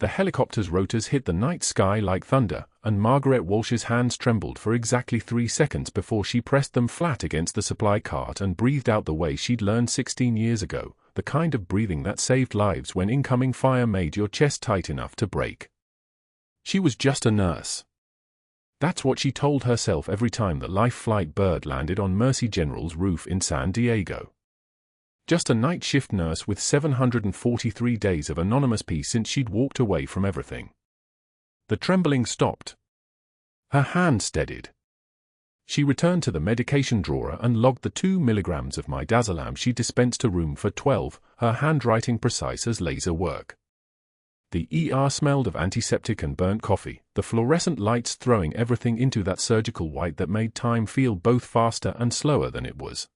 The helicopter's rotors hit the night sky like thunder, and Margaret Walsh's hands trembled for exactly 3 seconds before she pressed them flat against the supply cart and breathed out the way she'd learned 16 years ago, the kind of breathing that saved lives when incoming fire made your chest tight enough to break. She was just a nurse. That's what she told herself every time the life flight bird landed on Mercy General's roof in San Diego. Just a night shift nurse with 743 days of anonymous peace since she'd walked away from everything. The trembling stopped. Her hand steadied. She returned to the medication drawer and logged the 2 milligrams of midazolam she dispensed to room for 12, her handwriting precise as laser work. The ER smelled of antiseptic and burnt coffee, the fluorescent lights throwing everything into that surgical white that made time feel both faster and slower than it was.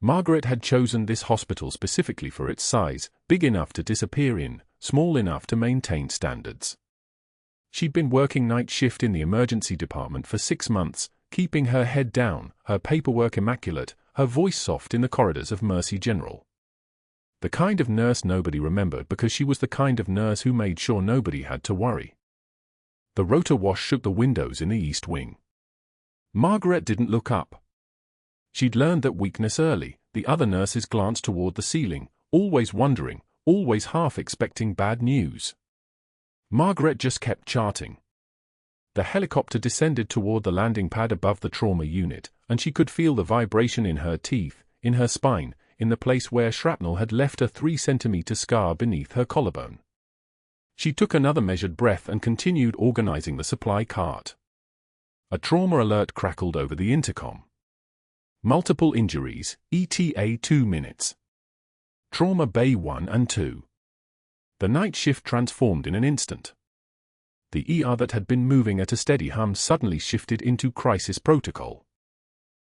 Margaret had chosen this hospital specifically for its size, big enough to disappear in, small enough to maintain standards. She'd been working night shift in the emergency department for 6 months, keeping her head down, her paperwork immaculate, her voice soft in the corridors of Mercy General. The kind of nurse nobody remembered because she was the kind of nurse who made sure nobody had to worry. The rotor wash shook the windows in the east wing. Margaret didn't look up. She'd learned that weakness early. The other nurses glanced toward the ceiling, always wondering, always half expecting bad news. Margaret just kept charting. The helicopter descended toward the landing pad above the trauma unit, and she could feel the vibration in her teeth, in her spine, in the place where shrapnel had left a 3-centimeter scar beneath her collarbone. She took another measured breath and continued organizing the supply cart. A trauma alert crackled over the intercom. Multiple injuries, ETA 2 minutes. Trauma Bay 1 and 2. The night shift transformed in an instant. The ER that had been moving at a steady hum suddenly shifted into crisis protocol.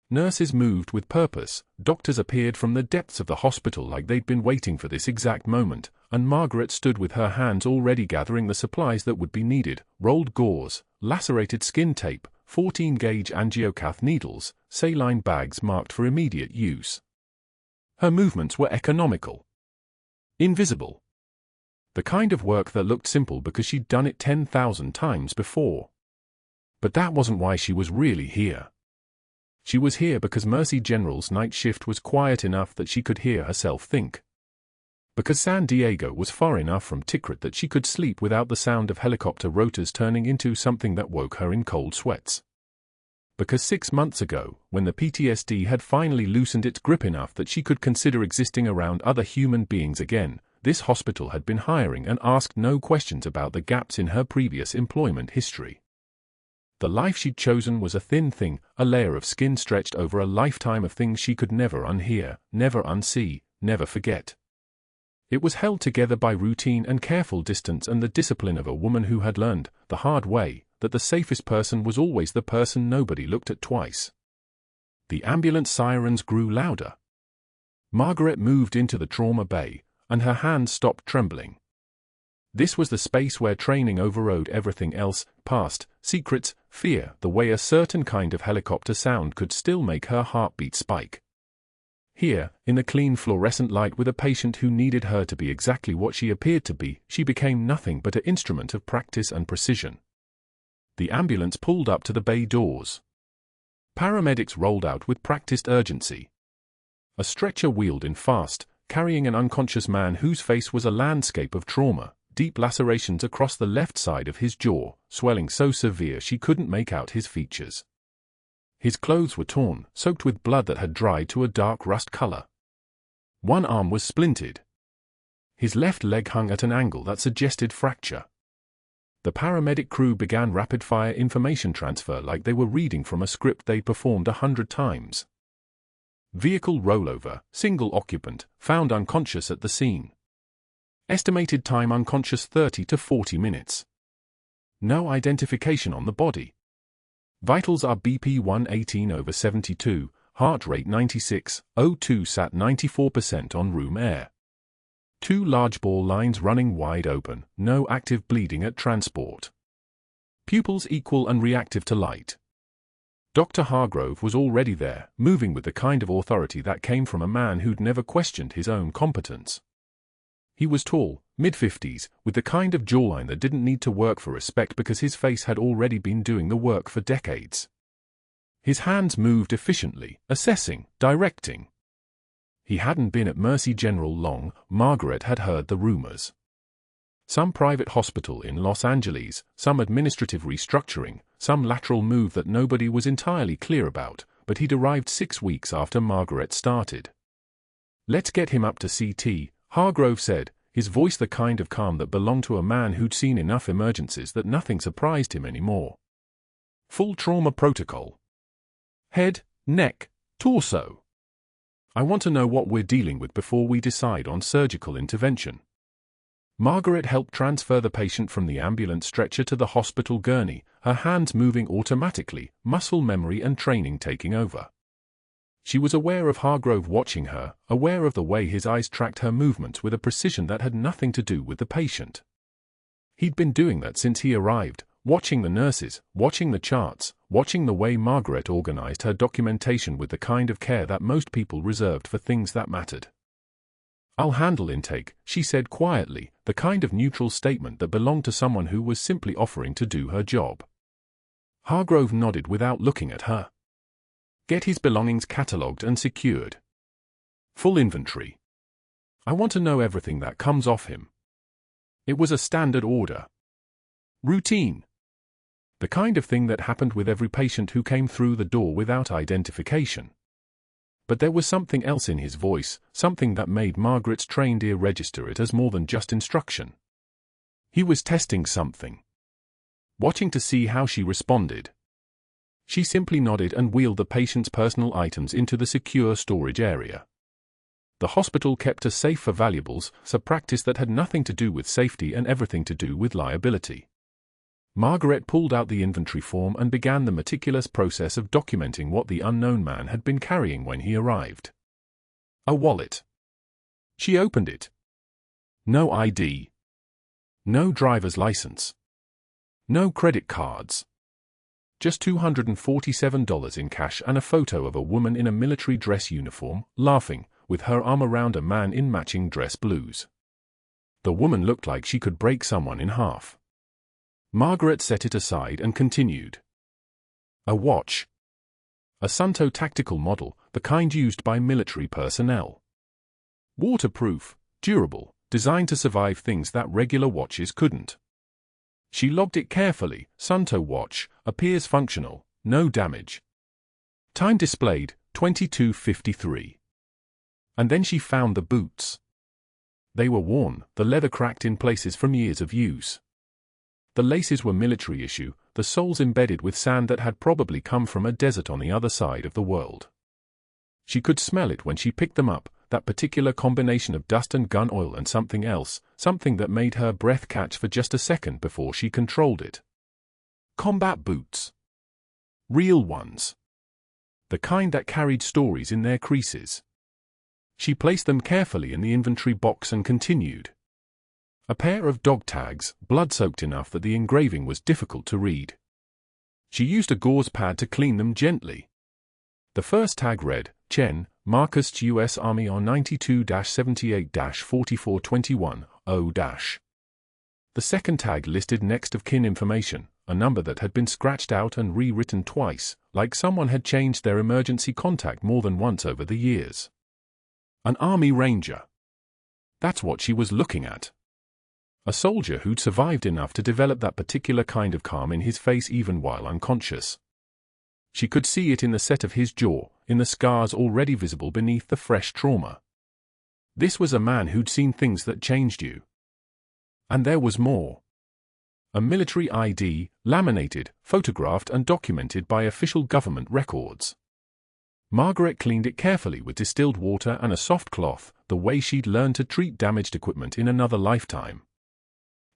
Nurses moved with purpose, doctors appeared from the depths of the hospital like they'd been waiting for this exact moment, and Margaret stood with her hands already gathering the supplies that would be needed: rolled gauze, lacerated skin tape, 14-gauge angiocath needles, saline bags marked for immediate use. Her movements were economical. Invisible. The kind of work that looked simple because she'd done it 10,000 times before. But that wasn't why she was really here. She was here because Mercy General's night shift was quiet enough that she could hear herself think. Because San Diego was far enough from Tikrit that she could sleep without the sound of helicopter rotors turning into something that woke her in cold sweats. Because 6 months ago, when the PTSD had finally loosened its grip enough that she could consider existing around other human beings again, this hospital had been hiring and asked no questions about the gaps in her previous employment history. The life she'd chosen was a thin thing, a layer of skin stretched over a lifetime of things she could never unhear, never unsee, never forget. It was held together by routine and careful distance and the discipline of a woman who had learned, the hard way, that the safest person was always the person nobody looked at twice. The ambulance sirens grew louder. Margaret moved into the trauma bay, and her hands stopped trembling. This was the space where training overrode everything else: past, secrets, fear, the way a certain kind of helicopter sound could still make her heartbeat spike. Here, in the clean fluorescent light with a patient who needed her to be exactly what she appeared to be, she became nothing but an instrument of practice and precision. The ambulance pulled up to the bay doors. Paramedics rolled out with practiced urgency. A stretcher wheeled in fast, carrying an unconscious man whose face was a landscape of trauma, deep lacerations across the left side of his jaw, swelling so severe she couldn't make out his features. His clothes were torn, soaked with blood that had dried to a dark rust color. One arm was splintered. His left leg hung at an angle that suggested fracture. The paramedic crew began rapid-fire information transfer like they were reading from a script they'd performed 100 times. Vehicle rollover, single occupant, found unconscious at the scene. Estimated time unconscious 30 to 40 minutes. No identification on the body. Vitals are BP 118/72, heart rate 96, O2 sat 94% on room air. 2 large ball lines running wide open, no active bleeding at transport. Pupils equal and reactive to light. Dr. Hargrove was already there, moving with the kind of authority that came from a man who'd never questioned his own competence. He was tall, mid-50s, with the kind of jawline that didn't need to work for respect because his face had already been doing the work for decades. His hands moved efficiently, assessing, directing. He hadn't been at Mercy General long. Margaret had heard the rumors. Some private hospital in Los Angeles, some administrative restructuring, some lateral move that nobody was entirely clear about, but he'd arrived 6 weeks after Margaret started. "Let's get him up to CT," Hargrove said, his voice the kind of calm that belonged to a man who'd seen enough emergencies that nothing surprised him anymore. "Full trauma protocol. Head, neck, torso. I want to know what we're dealing with before we decide on surgical intervention." Margaret helped transfer the patient from the ambulance stretcher to the hospital gurney, her hands moving automatically, muscle memory and training taking over. She was aware of Hargrove watching her, aware of the way his eyes tracked her movements with a precision that had nothing to do with the patient. He'd been doing that since he arrived, watching the nurses, watching the charts, watching the way Margaret organized her documentation with the kind of care that most people reserved for things that mattered. "I'll handle intake," she said quietly, the kind of neutral statement that belonged to someone who was simply offering to do her job. Hargrove nodded without looking at her. "Get his belongings catalogued and secured. Full inventory. I want to know everything that comes off him." It was a standard order. Routine. The kind of thing that happened with every patient who came through the door without identification. But there was something else in his voice, something that made Margaret's trained ear register it as more than just instruction. He was testing something. Watching to see how she responded. She simply nodded and wheeled the patient's personal items into the secure storage area. The hospital kept a safe for valuables, a practice that had nothing to do with safety and everything to do with liability. Margaret pulled out the inventory form and began the meticulous process of documenting what the unknown man had been carrying when he arrived. A wallet. She opened it. No ID. No driver's license. No credit cards. Just $247 in cash and a photo of a woman in a military dress uniform, laughing, with her arm around a man in matching dress blues. The woman looked like she could break someone in half. Margaret set it aside and continued. A watch. A Sunto tactical model, the kind used by military personnel. Waterproof, durable, designed to survive things that regular watches couldn't. She logged it carefully. Sunto watch, appears functional, no damage. Time displayed, 22:53. And then she found the boots. They were worn, the leather cracked in places from years of use. The laces were military issue, the soles embedded with sand that had probably come from a desert on the other side of the world. She could smell it when she picked them up, that particular combination of dust and gun oil and something else, something that made her breath catch for just a second before she controlled it. Combat boots. Real ones. The kind that carried stories in their creases. She placed them carefully in the inventory box and continued. A pair of dog tags, blood-soaked enough that the engraving was difficult to read. She used a gauze pad to clean them gently. The first tag read, Chen, Marcus U.S. Army on 92-78-4421, O-. The second tag listed next of kin information, a number that had been scratched out and rewritten twice, like someone had changed their emergency contact more than once over the years. An Army Ranger. That's what she was looking at. A soldier who'd survived enough to develop that particular kind of calm in his face even while unconscious. She could see it in the set of his jaw, in the scars already visible beneath the fresh trauma. This was a man who'd seen things that changed you. And there was more. A military ID, laminated, photographed and documented by official government records. Margaret cleaned it carefully with distilled water and a soft cloth, the way she'd learned to treat damaged equipment in another lifetime.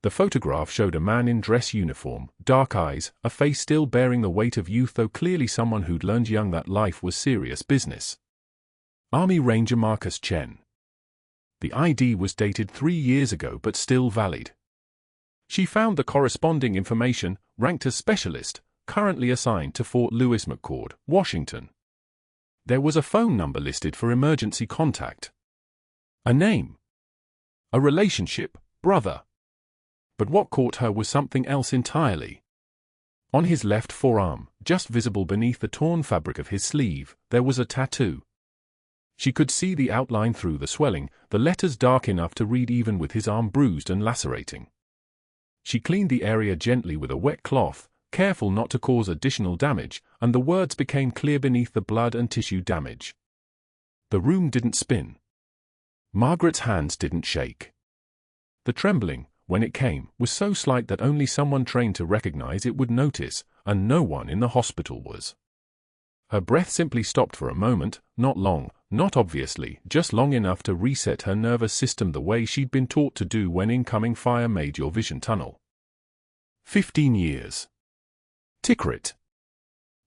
The photograph showed a man in dress uniform, dark eyes, a face still bearing the weight of youth though clearly someone who'd learned young that life was serious business. Army Ranger Marcus Chen. The ID was dated 3 years ago but still valid. She found the corresponding information, ranked as specialist, currently assigned to Fort Lewis McChord, Washington. There was a phone number listed for emergency contact. A name. A relationship, brother. But what caught her was something else entirely. On his left forearm, just visible beneath the torn fabric of his sleeve, there was a tattoo. She could see the outline through the swelling, the letters dark enough to read even with his arm bruised and lacerating. She cleaned the area gently with a wet cloth, careful not to cause additional damage, and the words became clear beneath the blood and tissue damage. The room didn't spin. Margaret's hands didn't shake. The trembling, when it came, was so slight that only someone trained to recognize it would notice, and no one in the hospital was. Her breath simply stopped for a moment, not long, not obviously, just long enough to reset her nervous system the way she'd been taught to do when incoming fire made your vision tunnel. 15 years. Tikrit.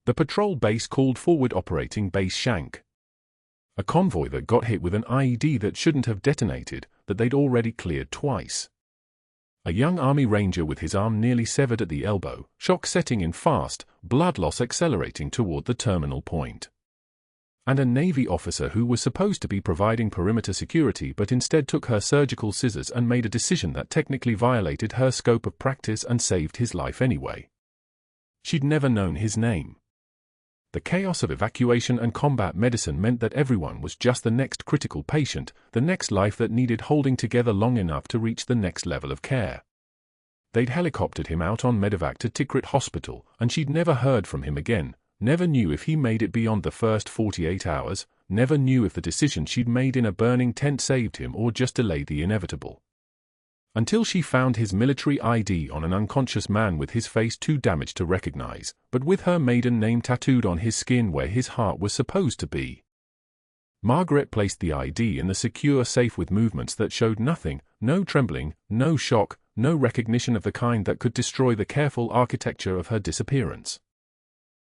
The patrol base called Forward Operating Base Shank. A convoy that got hit with an IED that shouldn't have detonated, that they'd already cleared twice. A young Army Ranger with his arm nearly severed at the elbow, shock setting in fast, blood loss accelerating toward the terminal point. And a Navy officer who was supposed to be providing perimeter security but instead took her surgical scissors and made a decision that technically violated her scope of practice and saved his life anyway. She'd never known his name. The chaos of evacuation and combat medicine meant that everyone was just the next critical patient, the next life that needed holding together long enough to reach the next level of care. They'd helicoptered him out on medevac to Tikrit Hospital, and she'd never heard from him again, never knew if he made it beyond the first 48 hours, never knew if the decision she'd made in a burning tent saved him or just delayed the inevitable. Until she found his military ID on an unconscious man with his face too damaged to recognize, but with her maiden name tattooed on his skin where his heart was supposed to be. Margaret placed the ID in the secure safe with movements that showed nothing, no trembling, no shock, no recognition of the kind that could destroy the careful architecture of her disappearance.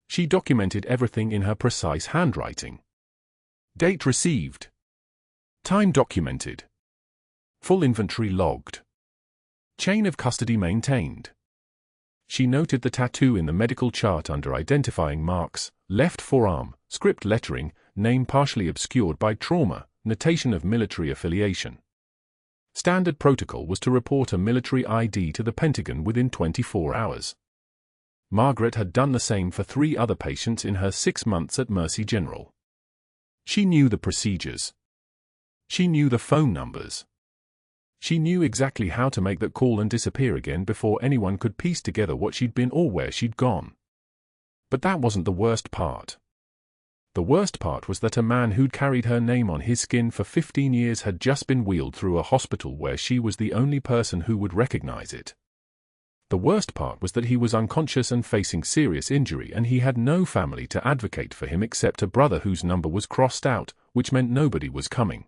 She documented everything in her precise handwriting. Date received. Time documented. Full inventory logged. Chain of custody maintained. She noted the tattoo in the medical chart under identifying marks, left forearm, script lettering, name partially obscured by trauma, notation of military affiliation. Standard protocol was to report a military ID to the Pentagon within 24 hours. Margaret had done the same for 3 other patients in her 6 months at Mercy General. She knew the procedures. She knew the phone numbers. She knew exactly how to make that call and disappear again before anyone could piece together what she'd been or where she'd gone. But that wasn't the worst part. The worst part was that a man who'd carried her name on his skin for 15 years had just been wheeled through a hospital where she was the only person who would recognize it. The worst part was that he was unconscious and facing serious injury, and he had no family to advocate for him except a brother whose number was crossed out, which meant nobody was coming.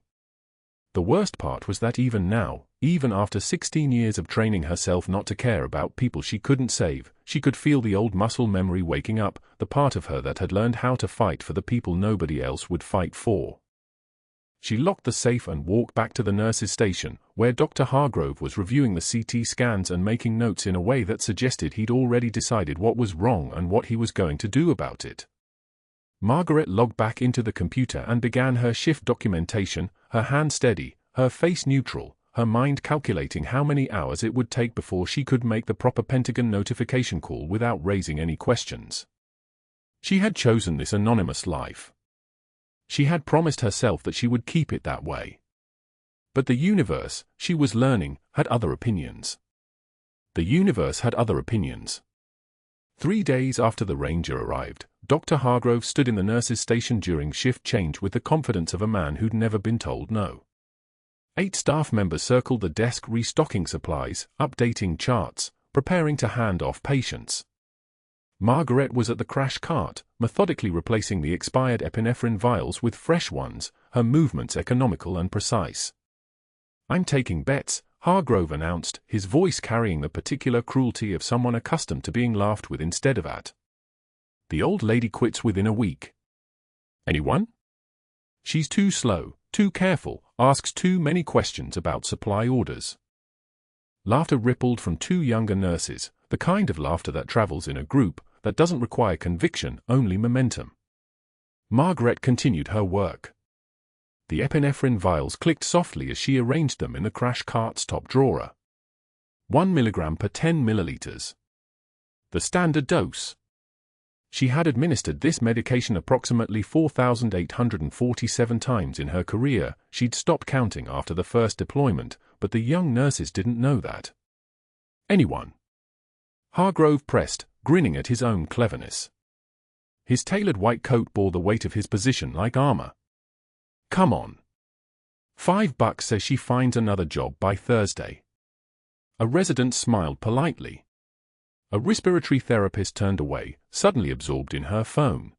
The worst part was that even now, even after 16 years of training herself not to care about people she couldn't save, she could feel the old muscle memory waking up, the part of her that had learned how to fight for the people nobody else would fight for. She locked the safe and walked back to the nurse's station, where Dr. Hargrove was reviewing the CT scans and making notes in a way that suggested he'd already decided what was wrong and what he was going to do about it. Margaret logged back into the computer and began her shift documentation, her hand steady, her face neutral, her mind calculating how many hours it would take before she could make the proper Pentagon notification call without raising any questions. She had chosen this anonymous life. She had promised herself that she would keep it that way. But the universe, she was learning, had other opinions. The universe had other opinions. 3 days after the Ranger arrived, Dr. Hargrove stood in the nurse's station during shift change with the confidence of a man who'd never been told no. 8 staff members circled the desk restocking supplies, updating charts, preparing to hand off patients. Margaret was at the crash cart, methodically replacing the expired epinephrine vials with fresh ones, her movements economical and precise. "I'm taking bets," Hargrove announced, his voice carrying the particular cruelty of someone accustomed to being laughed with instead of at. "The old lady quits within a week." "Anyone?" "She's too slow, too careful, asks too many questions about supply orders." Laughter rippled from 2 younger nurses, the kind of laughter that travels in a group, that doesn't require conviction, only momentum. Margaret continued her work. The epinephrine vials clicked softly as she arranged them in the crash cart's top drawer. 1 milligram per 10 milliliters. The standard dose. She had administered this medication approximately 4,847 times in her career. She'd stopped counting after the first deployment, but the young nurses didn't know that. Anyone? Hargrove pressed, grinning at his own cleverness. His tailored white coat bore the weight of his position like armor. Come on. $5 says she finds another job by Thursday. A resident smiled politely. A respiratory therapist turned away, suddenly absorbed in her phone.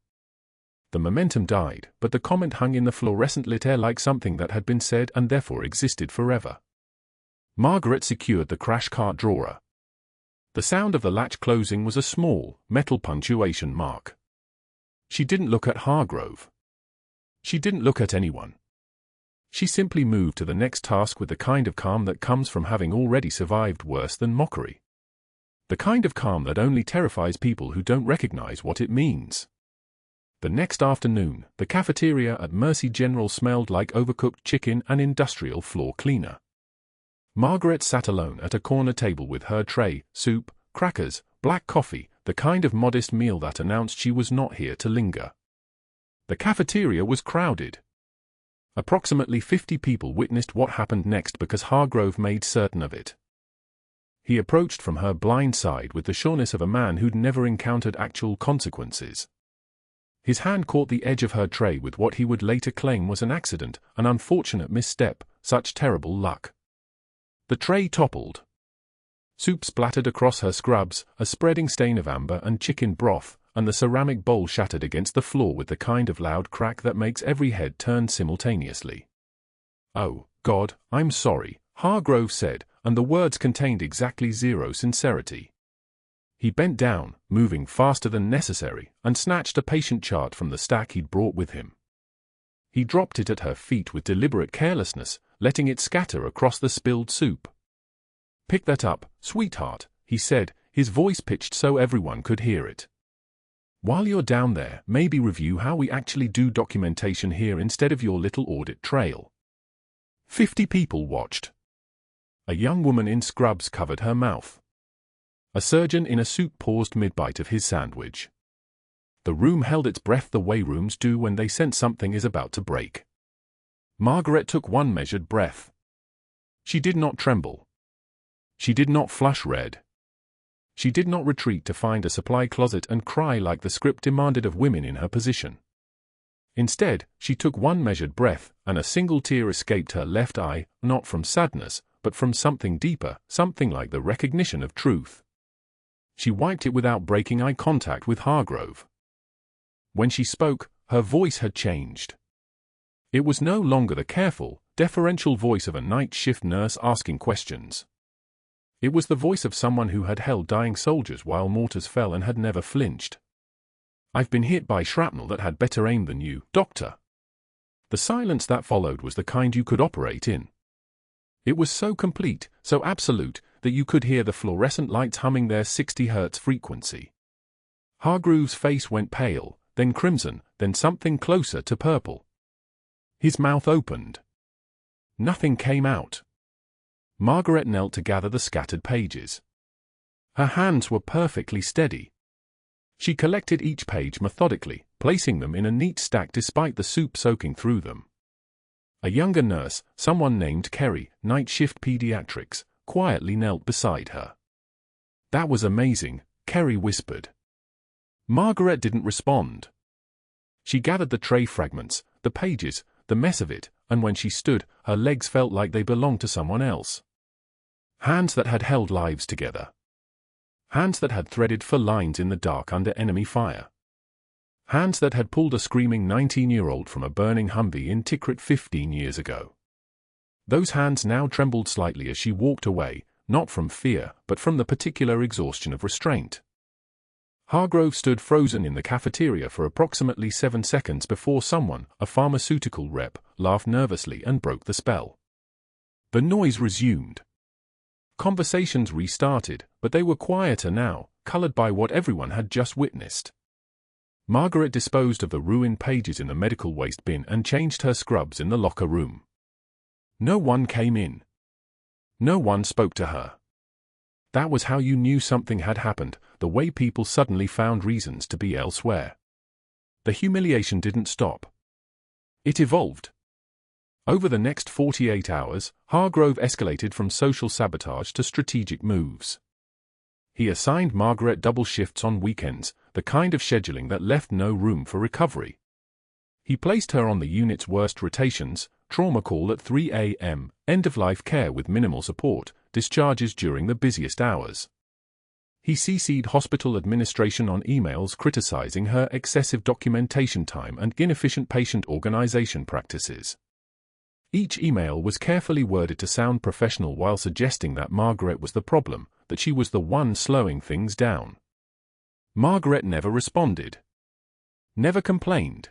The momentum died, but the comment hung in the fluorescent-lit air like something that had been said and therefore existed forever. Margaret secured the crash cart drawer. The sound of the latch closing was a small, metal punctuation mark. She didn't look at Hargrove. She didn't look at anyone. She simply moved to the next task with the kind of calm that comes from having already survived worse than mockery. The kind of calm that only terrifies people who don't recognize what it means. The next afternoon, the cafeteria at Mercy General smelled like overcooked chicken and industrial floor cleaner. Margaret sat alone at a corner table with her tray, soup, crackers, black coffee, the kind of modest meal that announced she was not here to linger. The cafeteria was crowded. Approximately 50 people witnessed what happened next because Hargrove made certain of it. He approached from her blind side with the sureness of a man who'd never encountered actual consequences. His hand caught the edge of her tray with what he would later claim was an accident, an unfortunate misstep, such terrible luck. The tray toppled. Soup splattered across her scrubs, a spreading stain of amber and chicken broth, and the ceramic bowl shattered against the floor with the kind of loud crack that makes every head turn simultaneously. "Oh, God, I'm sorry," Hargrove said, and the words contained exactly zero sincerity. He bent down, moving faster than necessary, and snatched a patient chart from the stack he'd brought with him. He dropped it at her feet with deliberate carelessness, letting it scatter across the spilled soup. "Pick that up, sweetheart," he said, his voice pitched so everyone could hear it. "While you're down there, maybe review how we actually do documentation here instead of your little audit trail." 50 people watched. A young woman in scrubs covered her mouth. A surgeon in a suit paused mid-bite of his sandwich. The room held its breath the way rooms do when they sense something is about to break. Margaret took one measured breath. She did not tremble. She did not flush red. She did not retreat to find a supply closet and cry like the script demanded of women in her position. Instead, she took one measured breath, and a single tear escaped her left eye, not from sadness, but from something deeper, something like the recognition of truth. She wiped it without breaking eye contact with Hargrove. When she spoke, her voice had changed. It was no longer the careful, deferential voice of a night shift nurse asking questions. It was the voice of someone who had held dying soldiers while mortars fell and had never flinched. "I've been hit by shrapnel that had better aim than you, doctor." The silence that followed was the kind you could operate in. It was so complete, so absolute, that you could hear the fluorescent lights humming their 60 Hz frequency. Hargrove's face went pale, then crimson, then something closer to purple. His mouth opened. Nothing came out. Margaret knelt to gather the scattered pages. Her hands were perfectly steady. She collected each page methodically, placing them in a neat stack despite the soup soaking through them. A younger nurse, someone named Kerry, night shift pediatrics, quietly knelt beside her. "That was amazing," Kerry whispered. Margaret didn't respond. She gathered the tray fragments, the pages, the mess of it, and when she stood, her legs felt like they belonged to someone else. Hands that had held lives together. Hands that had threaded for lines in the dark under enemy fire. Hands that had pulled a screaming 19-year-old from a burning Humvee in Tikrit 15 years ago. Those hands now trembled slightly as she walked away, not from fear, but from the particular exhaustion of restraint. Hargrove stood frozen in the cafeteria for approximately 7 seconds before someone, a pharmaceutical rep, laughed nervously and broke the spell. The noise resumed. Conversations restarted, but they were quieter now, colored by what everyone had just witnessed. Margaret disposed of the ruined pages in the medical waste bin and changed her scrubs in the locker room. No one came in. No one spoke to her. That was how you knew something had happened, the way people suddenly found reasons to be elsewhere. The humiliation didn't stop. It evolved. Over the next 48 hours, Hargrove escalated from social sabotage to strategic moves. He assigned Margaret double shifts on weekends, the kind of scheduling that left no room for recovery. He placed her on the unit's worst rotations, trauma call at 3 a.m., end-of-life care with minimal support, discharges during the busiest hours. He CC'd hospital administration on emails criticizing her excessive documentation time and inefficient patient organization practices. Each email was carefully worded to sound professional while suggesting that Margaret was the problem, that she was the one slowing things down. Margaret never responded. Never complained.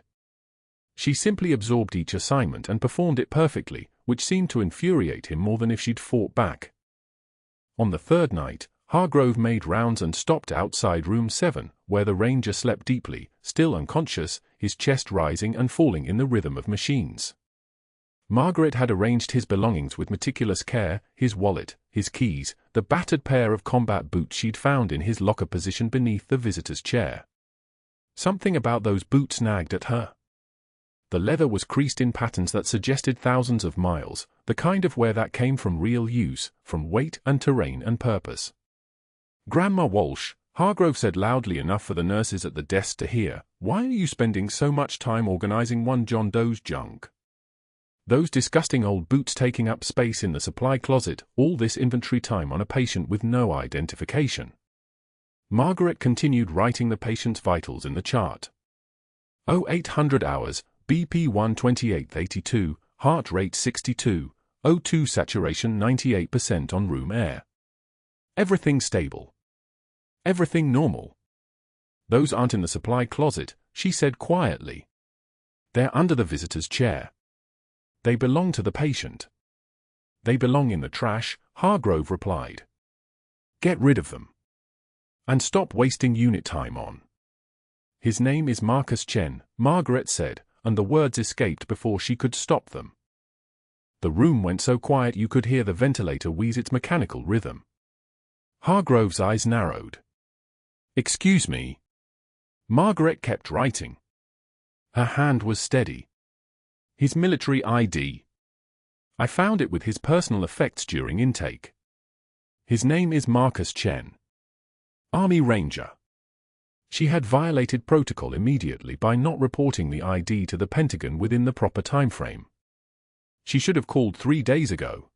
She simply absorbed each assignment and performed it perfectly, which seemed to infuriate him more than if she'd fought back. On the third night, Hargrove made rounds and stopped outside room 7, where the Ranger slept deeply, still unconscious, his chest rising and falling in the rhythm of machines. Margaret had arranged his belongings with meticulous care, his wallet, his keys, the battered pair of combat boots she'd found in his locker position beneath the visitor's chair. Something about those boots nagged at her. The leather was creased in patterns that suggested thousands of miles, the kind of wear that came from real use, from weight and terrain and purpose. "Grandma Walsh," Hargrove said loudly enough for the nurses at the desk to hear, "why are you spending so much time organizing one John Doe's junk? Those disgusting old boots taking up space in the supply closet, all this inventory time on a patient with no identification." Margaret continued writing the patient's vitals in the chart. 0800 hours, BP 128/82, heart rate 62, O2 saturation 98% on room air. Everything stable. Everything normal. "Those aren't in the supply closet," she said quietly. "They're under the visitor's chair. They belong to the patient." "They belong in the trash," Hargrove replied. "Get rid of them. And stop wasting unit time on." "His name is Marcus Chen," Margaret said, and the words escaped before she could stop them. The room went so quiet you could hear the ventilator wheeze its mechanical rhythm. Hargrove's eyes narrowed. "Excuse me." Margaret kept writing. Her hand was steady. "His military ID. I found it with his personal effects during intake. His name is Marcus Chen. Army Ranger." She had violated protocol immediately by not reporting the ID to the Pentagon within the proper timeframe. She should have called 3 days ago.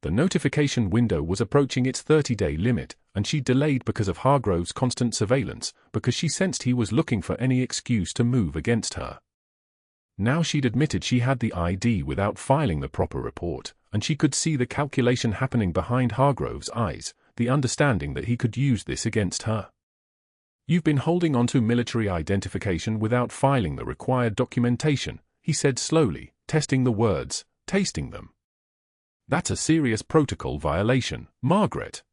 The notification window was approaching its 30-day limit, and she delayed because of Hargrove's constant surveillance, because she sensed he was looking for any excuse to move against her. Now she'd admitted she had the ID without filing the proper report, and she could see the calculation happening behind Hargrove's eyes, the understanding that he could use this against her. "You've been holding on to military identification without filing the required documentation," he said slowly, testing the words, tasting them. "That's a serious protocol violation, Margaret.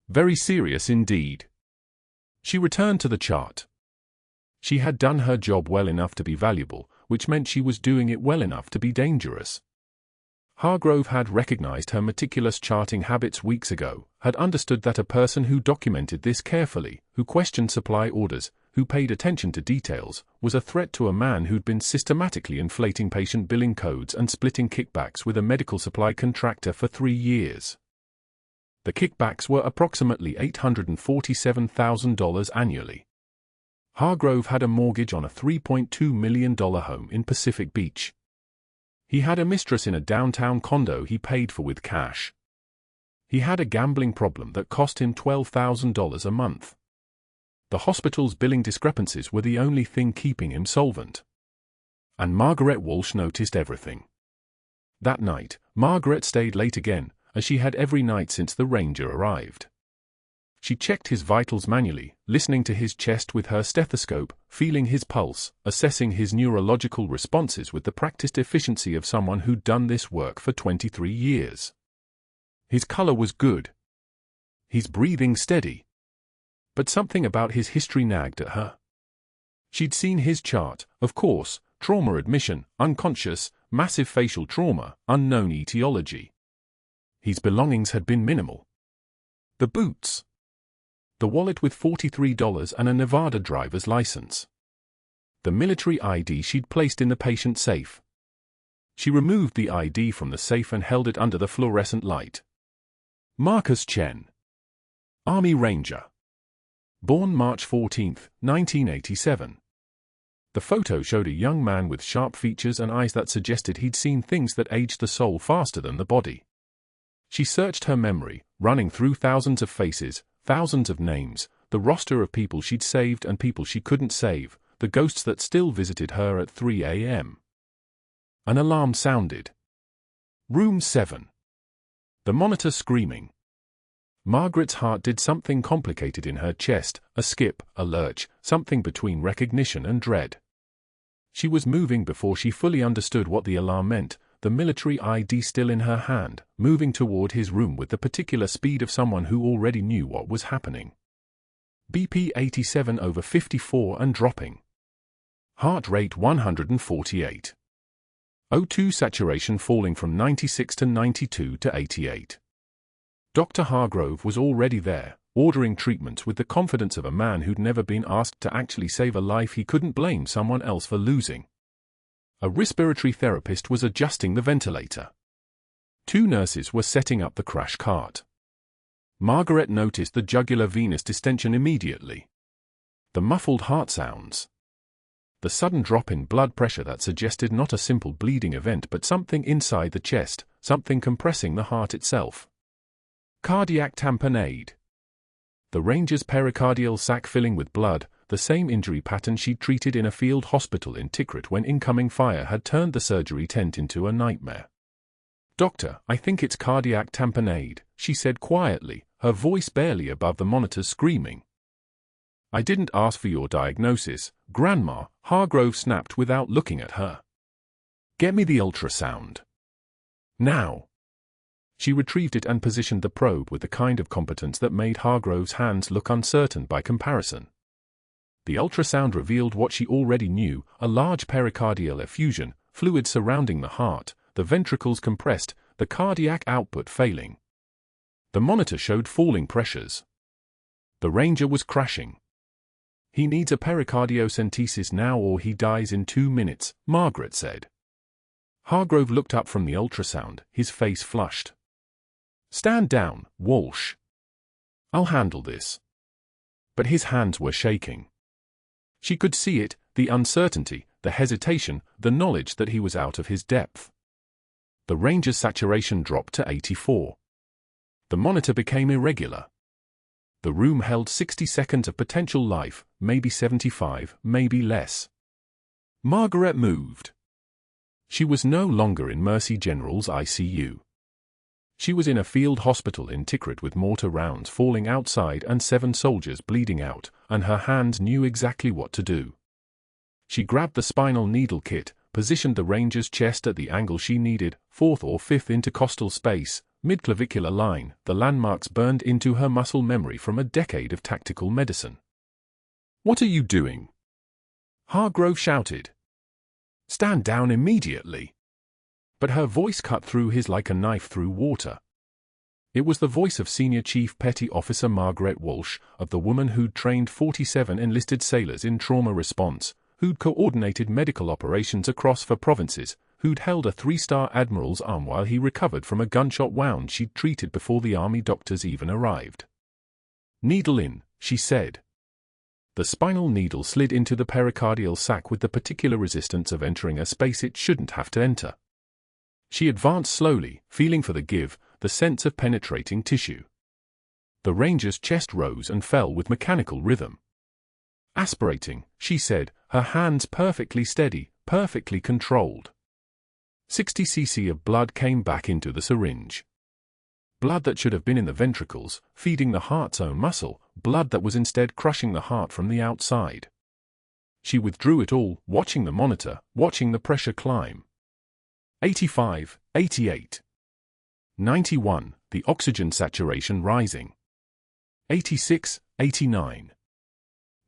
Very serious indeed." She returned to the chart. She had done her job well enough to be valuable, which meant she was doing it well enough to be dangerous. Hargrove had recognized her meticulous charting habits weeks ago, had understood that a person who documented this carefully, who questioned supply orders, who paid attention to details, was a threat to a man who'd been systematically inflating patient billing codes and splitting kickbacks with a medical supply contractor for 3 years. The kickbacks were approximately $847,000 annually. Hargrove had a mortgage on a $3.2 million home in Pacific Beach. He had a mistress in a downtown condo he paid for with cash. He had a gambling problem that cost him $12,000 a month. The hospital's billing discrepancies were the only thing keeping him solvent. And Margaret Walsh noticed everything. That night, Margaret stayed late again, as she had every night since the Ranger arrived. She checked his vitals manually, listening to his chest with her stethoscope, feeling his pulse, assessing his neurological responses with the practiced efficiency of someone who'd done this work for 23 years. His color was good. His breathing steady. But something about his history nagged at her. She'd seen his chart, of course, trauma admission, unconscious, massive facial trauma, unknown etiology. His belongings had been minimal. The boots. The wallet with $43 and a Nevada driver's license. The military ID she'd placed in the patient safe. She removed the ID from the safe and held it under the fluorescent light. Marcus Chen. Army Ranger. Born March 14, 1987. The photo showed a young man with sharp features and eyes that suggested he'd seen things that aged the soul faster than the body. She searched her memory, running through thousands of faces, thousands of names, the roster of people she'd saved and people she couldn't save, the ghosts that still visited her at 3 a.m. An alarm sounded. Room 7. The monitor screaming. Margaret's heart did something complicated in her chest, a skip, a lurch, something between recognition and dread. She was moving before she fully understood what the alarm meant, the military ID still in her hand, moving toward his room with the particular speed of someone who already knew what was happening. BP 87/54 and dropping. Heart rate 148. O2 saturation falling from 96 to 92 to 88. Dr. Hargrove was already there, ordering treatments with the confidence of a man who'd never been asked to actually save a life he couldn't blame someone else for losing. A respiratory therapist was adjusting the ventilator. 2 nurses were setting up the crash cart. Margaret noticed the jugular venous distension immediately. The muffled heart sounds. The sudden drop in blood pressure that suggested not a simple bleeding event but something inside the chest, something compressing the heart itself. Cardiac tamponade. The ranger's pericardial sac filling with blood, the same injury pattern she'd treated in a field hospital in Tikrit when incoming fire had turned the surgery tent into a nightmare. "Doctor, I think it's cardiac tamponade," she said quietly, her voice barely above the monitor's screaming. "I didn't ask for your diagnosis, Grandma," Hargrove snapped without looking at her. "Get me the ultrasound. Now." She retrieved it and positioned the probe with the kind of competence that made Hargrove's hands look uncertain by comparison. The ultrasound revealed what she already knew, a large pericardial effusion, fluid surrounding the heart, the ventricles compressed, the cardiac output failing. The monitor showed falling pressures. The Ranger was crashing. "He needs a pericardiocentesis now or he dies in 2 minutes, Margaret said. Hargrove looked up from the ultrasound, his face flushed. "Stand down, Walsh. I'll handle this." But his hands were shaking. She could see it, the uncertainty, the hesitation, the knowledge that he was out of his depth. The Ranger's saturation dropped to 84. The monitor became irregular. The room held 60 seconds of potential life, maybe 75, maybe less. Margaret moved. She was no longer in Mercy General's ICU. She was in a field hospital in Tikrit with mortar rounds falling outside and 7 soldiers bleeding out, and her hands knew exactly what to do. She grabbed the spinal needle kit, positioned the Ranger's chest at the angle she needed, 4th or 5th intercostal space, mid-clavicular line, the landmarks burned into her muscle memory from a decade of tactical medicine. "What are you doing?" Hargrove shouted. "Stand down immediately." But her voice cut through his like a knife through water. It was the voice of Senior Chief Petty Officer Margaret Walsh, of the woman who'd trained 47 enlisted sailors in trauma response, who'd coordinated medical operations across 4 provinces, who'd held a 3-star admiral's arm while he recovered from a gunshot wound she'd treated before the army doctors even arrived. "Needle in," she said. The spinal needle slid into the pericardial sac with the particular resistance of entering a space it shouldn't have to enter. She advanced slowly, feeling for the give, the sense of penetrating tissue. The Ranger's chest rose and fell with mechanical rhythm. "Aspirating," she said, her hands perfectly steady, perfectly controlled. 60 cc of blood came back into the syringe. Blood that should have been in the ventricles, feeding the heart's own muscle, blood that was instead crushing the heart from the outside. She withdrew it all, watching the monitor, watching the pressure climb. 85, 88. 91, the oxygen saturation rising. 86, 89.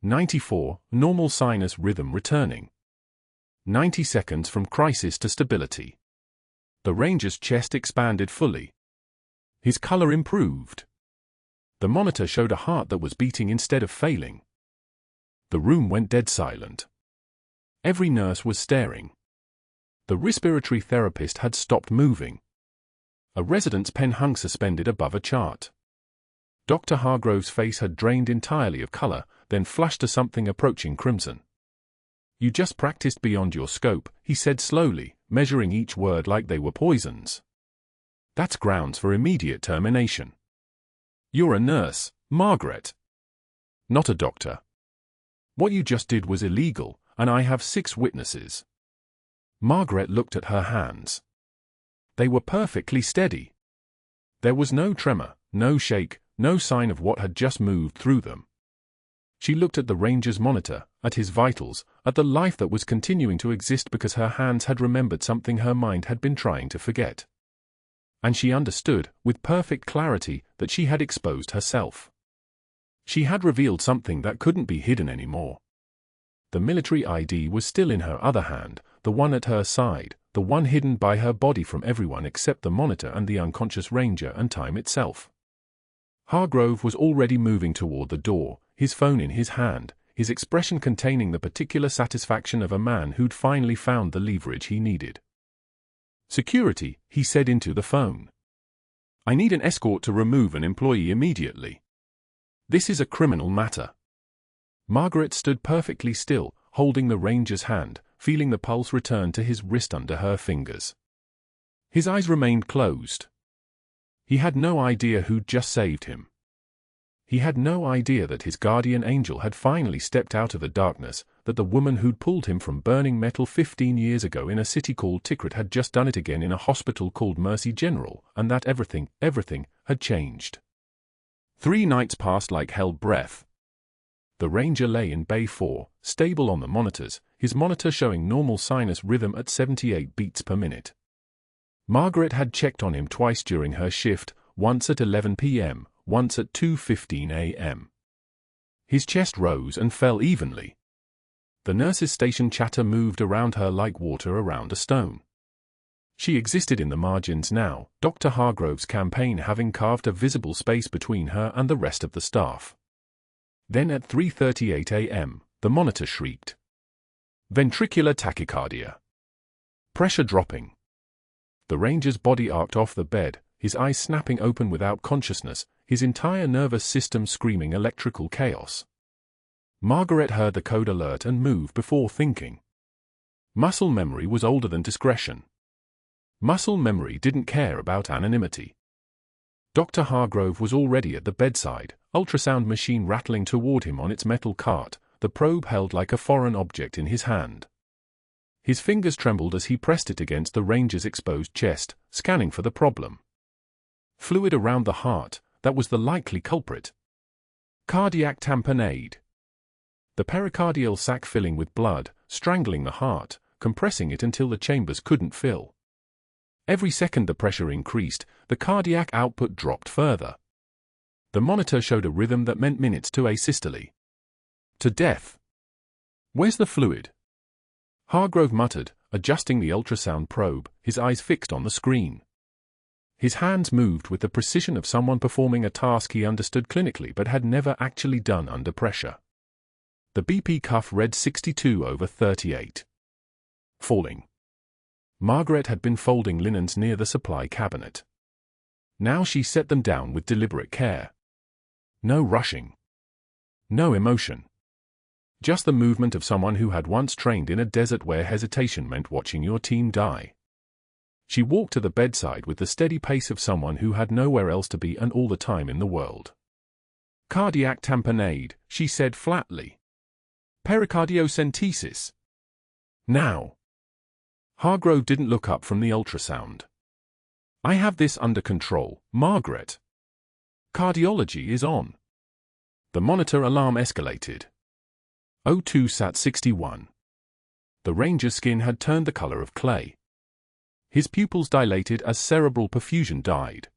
94, normal sinus rhythm returning. 90 seconds from crisis to stability. The Ranger's chest expanded fully. His color improved. The monitor showed a heart that was beating instead of failing. The room went dead silent. Every nurse was staring. The respiratory therapist had stopped moving. A resident's pen hung suspended above a chart. Dr. Hargrove's face had drained entirely of color, then flushed to something approaching crimson. "You just practiced beyond your scope," he said slowly, measuring each word like they were poisons. "That's grounds for immediate termination. You're a nurse, Margaret. Not a doctor. What you just did was illegal, and I have 6 witnesses." Margaret looked at her hands. They were perfectly steady. There was no tremor, no shake, no sign of what had just moved through them. She looked at the Ranger's monitor, at his vitals, at the life that was continuing to exist because her hands had remembered something her mind had been trying to forget. And she understood, with perfect clarity, that she had exposed herself. She had revealed something that couldn't be hidden anymore. The military ID was still in her other hand, the one at her side, the one hidden by her body from everyone except the monitor and the unconscious Ranger and time itself. Hargrove was already moving toward the door, his phone in his hand, his expression containing the particular satisfaction of a man who'd finally found the leverage he needed. "Security," he said into the phone. "I need an escort to remove an employee immediately. This is a criminal matter." Margaret stood perfectly still, holding the Ranger's hand, feeling the pulse return to his wrist under her fingers. His eyes remained closed. He had no idea who'd just saved him. He had no idea that his guardian angel had finally stepped out of the darkness, that the woman who'd pulled him from burning metal 15 years ago in a city called Tikrit had just done it again in a hospital called Mercy General, and that everything had changed. 3 nights passed like held breath. The Ranger lay in Bay 4, stable on the monitors, his monitor showing normal sinus rhythm at 78 beats per minute. Margaret had checked on him twice during her shift, once at 11 p.m., once at 2:15 a.m. His chest rose and fell evenly. The nurse's station chatter moved around her like water around a stone. She existed in the margins now, Dr. Hargrove's campaign having carved a visible space between her and the rest of the staff. Then at 3:38 a.m., the monitor shrieked. Ventricular tachycardia. Pressure dropping. The Ranger's body arced off the bed, his eyes snapping open without consciousness, his entire nervous system screaming electrical chaos. Margaret heard the code alert and moved before thinking. Muscle memory was older than discretion. Muscle memory didn't care about anonymity. Dr. Hargrove was already at the bedside, ultrasound machine rattling toward him on its metal cart, the probe held like a foreign object in his hand. His fingers trembled as he pressed it against the Ranger's exposed chest, scanning for the problem. Fluid around the heart, that was the likely culprit. Cardiac tamponade. The pericardial sac filling with blood, strangling the heart, compressing it until the chambers couldn't fill. Every second the pressure increased, the cardiac output dropped further. The monitor showed a rhythm that meant minutes to asystole. To death. "Where's the fluid?" Hargrove muttered, adjusting the ultrasound probe, his eyes fixed on the screen. His hands moved with the precision of someone performing a task he understood clinically but had never actually done under pressure. The BP cuff read 62/38. Falling. Margaret had been folding linens near the supply cabinet. Now she set them down with deliberate care. No rushing. No emotion. Just the movement of someone who had once trained in a desert where hesitation meant watching your team die. She walked to the bedside with the steady pace of someone who had nowhere else to be and all the time in the world. "Cardiac tamponade," she said flatly. "Pericardiocentesis. Now." Hargrove didn't look up from the ultrasound. "I have this under control, Margaret. Cardiology is on." The monitor alarm escalated. O2 sat 61. The Ranger's skin had turned the color of clay. His pupils dilated as cerebral perfusion died.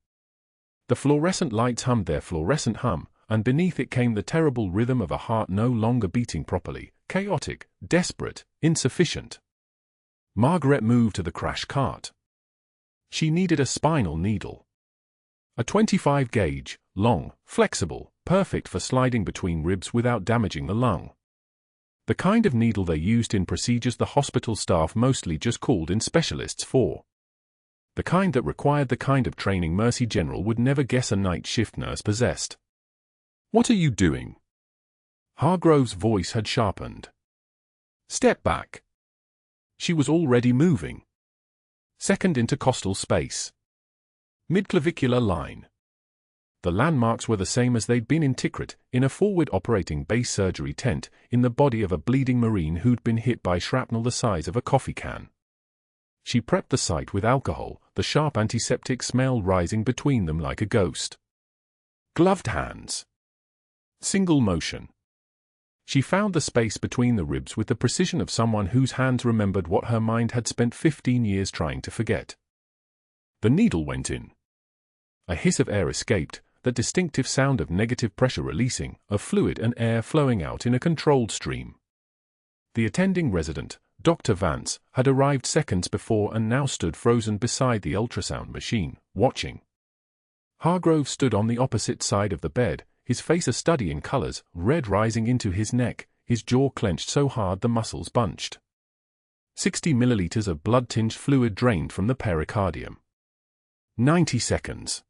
The fluorescent lights hummed their fluorescent hum, and beneath it came the terrible rhythm of a heart no longer beating properly, chaotic, desperate, insufficient. Margaret moved to the crash cart. She needed a spinal needle. A 25 gauge, long, flexible, perfect for sliding between ribs without damaging the lung. The kind of needle they used in procedures the hospital staff mostly just called in specialists for. The kind that required the kind of training Mercy General would never guess a night shift nurse possessed. "What are you doing?" Hargrove's voice had sharpened. "Step back." She was already moving. Second intercostal space. Midclavicular line. The landmarks were the same as they'd been in Tikrit, in a forward operating base surgery tent, in the body of a bleeding Marine who'd been hit by shrapnel the size of a coffee can. She prepped the site with alcohol, the sharp antiseptic smell rising between them like a ghost. Gloved hands. Single motion. She found the space between the ribs with the precision of someone whose hands remembered what her mind had spent 15 years trying to forget. The needle went in. A hiss of air escaped, the distinctive sound of negative pressure releasing, of fluid and air flowing out in a controlled stream. The attending resident, Dr. Vance, had arrived seconds before and now stood frozen beside the ultrasound machine, watching. Hargrove stood on the opposite side of the bed, his face a study in colors, red rising into his neck, his jaw clenched so hard the muscles bunched. 60 milliliters of blood-tinged fluid drained from the pericardium. 90 seconds.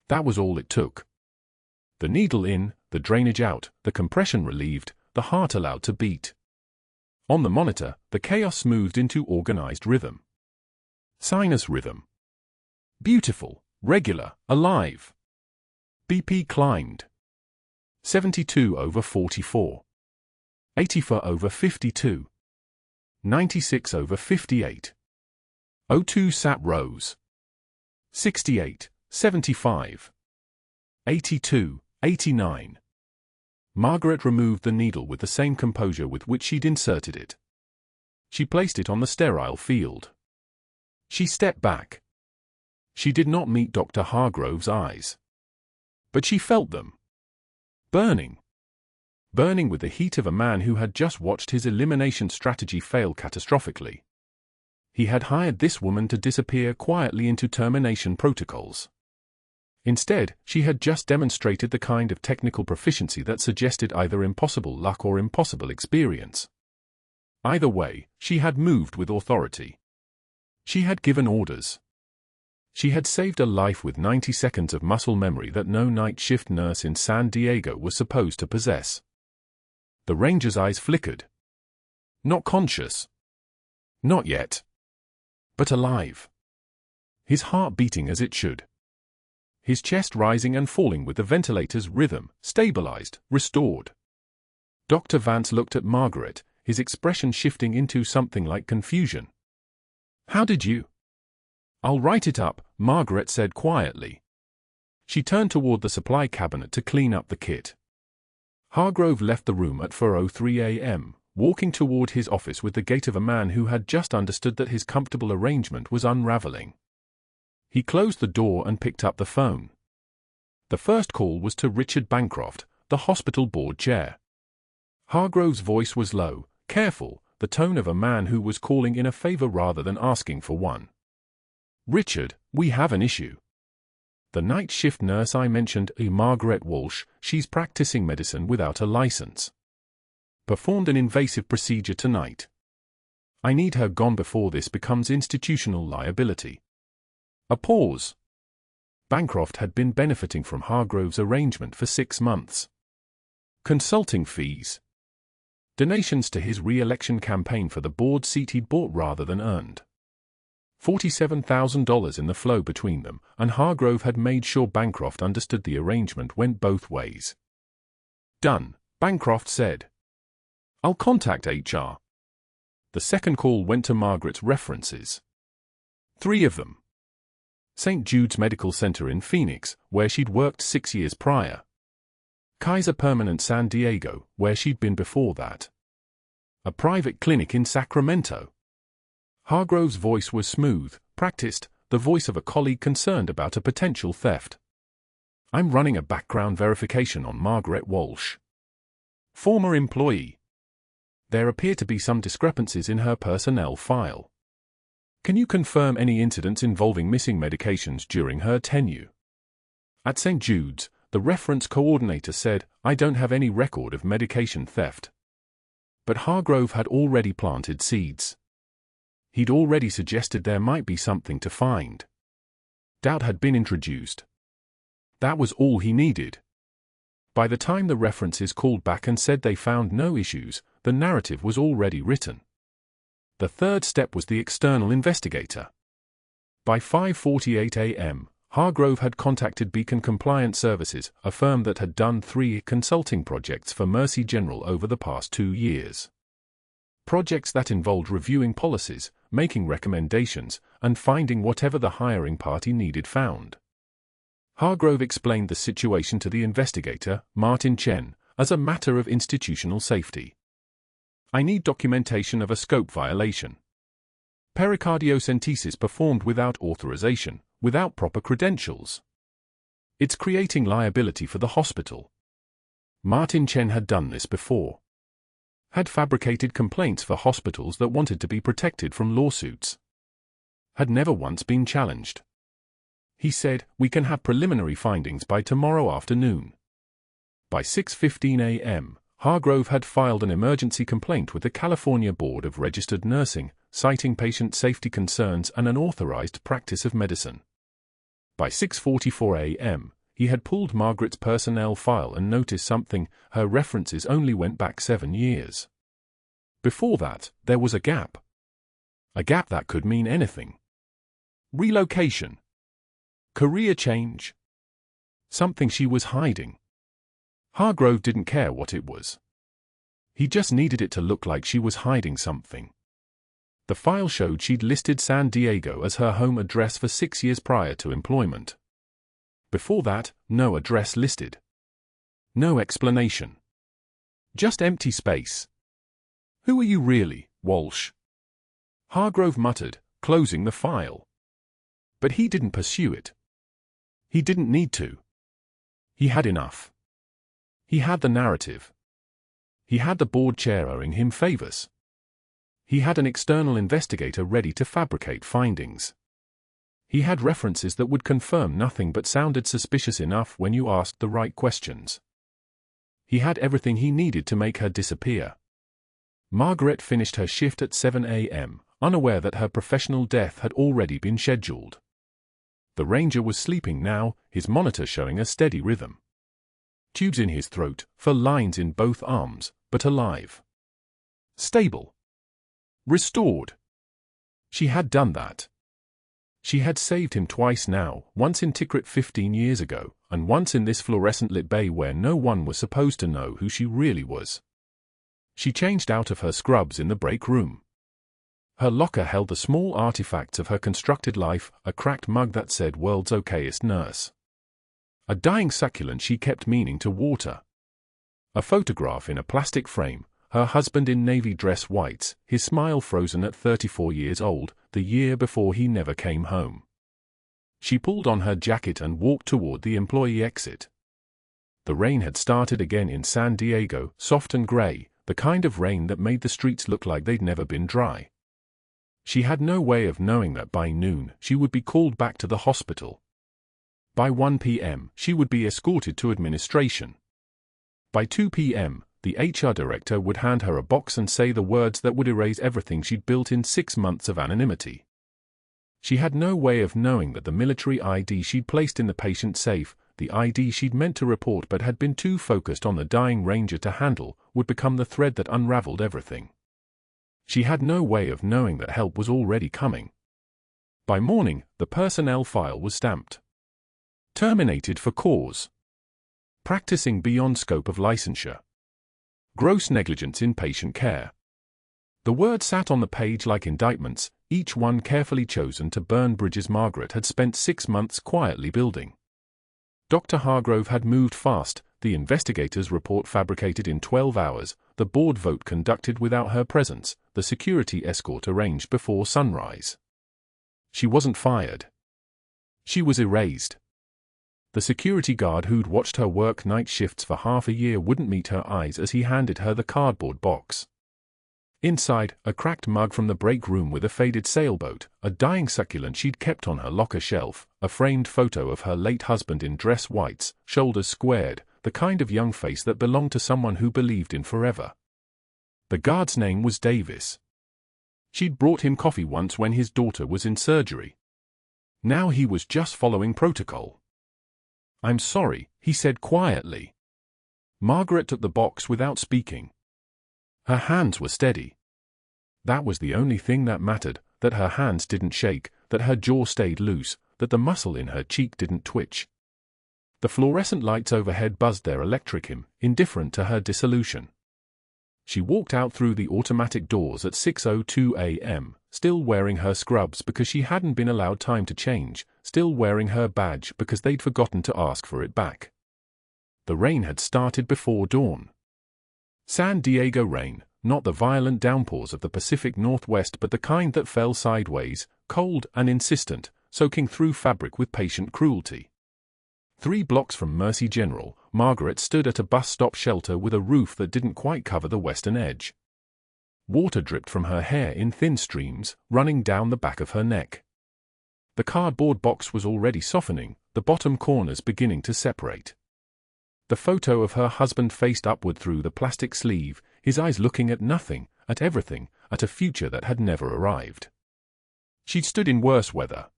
That was all it took. The needle in, the drainage out, the compression relieved, the heart allowed to beat. On the monitor, the chaos smoothed into organized rhythm. Sinus rhythm. Beautiful, regular, alive. BP climbed. 72/44. 84/52. 96/58. O2 sat rose. 68, 75. 82, 89. Margaret removed the needle with the same composure with which she'd inserted it. She placed it on the sterile field. She stepped back. She did not meet Dr. Hargrove's eyes. But she felt them. Burning. Burning with the heat of a man who had just watched his elimination strategy fail catastrophically. He had hired this woman to disappear quietly into termination protocols. Instead, she had just demonstrated the kind of technical proficiency that suggested either impossible luck or impossible experience. Either way, she had moved with authority. She had given orders. She had saved a life with 90 seconds of muscle memory that no night shift nurse in San Diego was supposed to possess. The Ranger's eyes flickered. Not conscious. Not yet. But alive. His heart beating as it should. His chest rising and falling with the ventilator's rhythm, stabilized, restored. Dr. Vance looked at Margaret, his expression shifting into something like confusion. "How did you?" "I'll write it up," Margaret said quietly. She turned toward the supply cabinet to clean up the kit. Hargrove left the room at 4:03 a.m., walking toward his office with the gait of a man who had just understood that his comfortable arrangement was unraveling. He closed the door and picked up the phone. The first call was to Richard Bancroft, the hospital board chair. Hargrove's voice was low, careful, the tone of a man who was calling in a favor rather than asking for one. "Richard, we have an issue. The night shift nurse I mentioned, Margaret Walsh, she's practicing medicine without a license. Performed an invasive procedure tonight. I need her gone before this becomes institutional liability." A pause. Bancroft had been benefiting from Hargrove's arrangement for 6 months. Consulting fees. Donations to his re-election campaign for the board seat he'd bought rather than earned. $47,000 in the flow between them, and Hargrove had made sure Bancroft understood the arrangement went both ways. "Done," Bancroft said. "I'll contact HR." The second call went to Margaret's references. 3 of them. St. Jude's Medical Center in Phoenix, where she'd worked 6 years prior. Kaiser Permanente San Diego, where she'd been before that. A private clinic in Sacramento. Hargrove's voice was smooth, practiced, the voice of a colleague concerned about a potential theft. "I'm running a background verification on Margaret Walsh. Former employee. There appear to be some discrepancies in her personnel file. Can you confirm any incidents involving missing medications during her tenure?" At St. Jude's, The reference coordinator said, "I don't have any record of medication theft." But Hargrove had already planted seeds. He'd already suggested there might be something to find. Doubt had been introduced. That was all he needed. By the time the references called back and said they found no issues, the narrative was already written. The third step was the external investigator. By 5:48 a.m., Hargrove had contacted Beacon Compliance Services, a firm that had done 3 consulting projects for Mercy General over the past 2 years. Projects that involved reviewing policies, making recommendations, and finding whatever the hiring party needed found. Hargrove explained the situation to the investigator, Margaret Chen, as a matter of institutional safety. "I need documentation of a scope violation. Pericardiocentesis performed without authorization, without proper credentials. It's creating liability for the hospital." Margaret Chen had done this before. Had fabricated complaints for hospitals that wanted to be protected from lawsuits. Had never once been challenged. He said, "We can have preliminary findings by tomorrow afternoon." By 6:15 a.m., Hargrove had filed an emergency complaint with the California Board of Registered Nursing, citing patient safety concerns and unauthorized practice of medicine. By 6:44 a.m., he had pulled Margaret's personnel file and noticed something: her references only went back 7 years. Before that, there was a gap. A gap that could mean anything. Relocation. Career change. Something she was hiding. Hargrove didn't care what it was. He just needed it to look like she was hiding something. The file showed she'd listed San Diego as her home address for 6 years prior to employment. Before that, no address listed. No explanation. Just empty space. "Who are you really, Walsh?" Hargrove muttered, closing the file. But he didn't pursue it. He didn't need to. He had enough. He had the narrative. He had the board chair owing him favors. He had an external investigator ready to fabricate findings. He had references that would confirm nothing but sounded suspicious enough when you asked the right questions. He had everything he needed to make her disappear. Margaret finished her shift at 7 a.m., unaware that her professional death had already been scheduled. The Ranger was sleeping now, his monitor showing a steady rhythm. Tubes in his throat, for lines in both arms, but alive. Stable. Restored. She had done that. She had saved him twice now, once in Tikrit 15 years ago, and once in this fluorescent-lit bay where no one was supposed to know who she really was. She changed out of her scrubs in the break room. Her locker held the small artifacts of her constructed life, a cracked mug that said "World's Okayest Nurse." A dying succulent she kept meaning to water. A photograph in a plastic frame, her husband in navy dress whites, his smile frozen at 34 years old, the year before he never came home. She pulled on her jacket and walked toward the employee exit. The rain had started again in San Diego, soft and gray, the kind of rain that made the streets look like they'd never been dry. She had no way of knowing that by noon she would be called back to the hospital. By 1 p.m., she would be escorted to administration. By 2 p.m., the HR director would hand her a box and say the words that would erase everything she'd built in 6 months of anonymity. She had no way of knowing that the military ID she'd placed in the patient safe, the ID she'd meant to report but had been too focused on the dying Ranger to handle, would become the thread that unraveled everything. She had no way of knowing that help was already coming. By morning, the personnel file was stamped. Terminated for cause. Practicing beyond scope of licensure. Gross negligence in patient care. The words sat on the page like indictments, each one carefully chosen to burn bridges Margaret had spent 6 months quietly building. Dr. Hargrove had moved fast, the investigator's report fabricated in 12 hours, the board vote conducted without her presence, the security escort arranged before sunrise. She wasn't fired. She was erased. The security guard who'd watched her work night shifts for half a year wouldn't meet her eyes as he handed her the cardboard box. Inside, a cracked mug from the break room with a faded sailboat, a dying succulent she'd kept on her locker shelf, a framed photo of her late husband in dress whites, shoulders squared, the kind of young face that belonged to someone who believed in forever. The guard's name was Davis. She'd brought him coffee once when his daughter was in surgery. Now he was just following protocol. "I'm sorry," he said quietly. Margaret took the box without speaking. Her hands were steady. That was the only thing that mattered, that her hands didn't shake, that her jaw stayed loose, that the muscle in her cheek didn't twitch. The fluorescent lights overhead buzzed their electric hymn, indifferent to her dissolution. She walked out through the automatic doors at 6:02 a.m., still wearing her scrubs because she hadn't been allowed time to change, still wearing her badge because they'd forgotten to ask for it back. The rain had started before dawn. San Diego rain, not the violent downpours of the Pacific Northwest but the kind that fell sideways, cold and insistent, soaking through fabric with patient cruelty. 3 blocks from Mercy General, Margaret stood at a bus stop shelter with a roof that didn't quite cover the western edge. Water dripped from her hair in thin streams, running down the back of her neck. The cardboard box was already softening, the bottom corners beginning to separate. The photo of her husband faced upward through the plastic sleeve, his eyes looking at nothing, at everything, at a future that had never arrived. She'd stood in worse weather.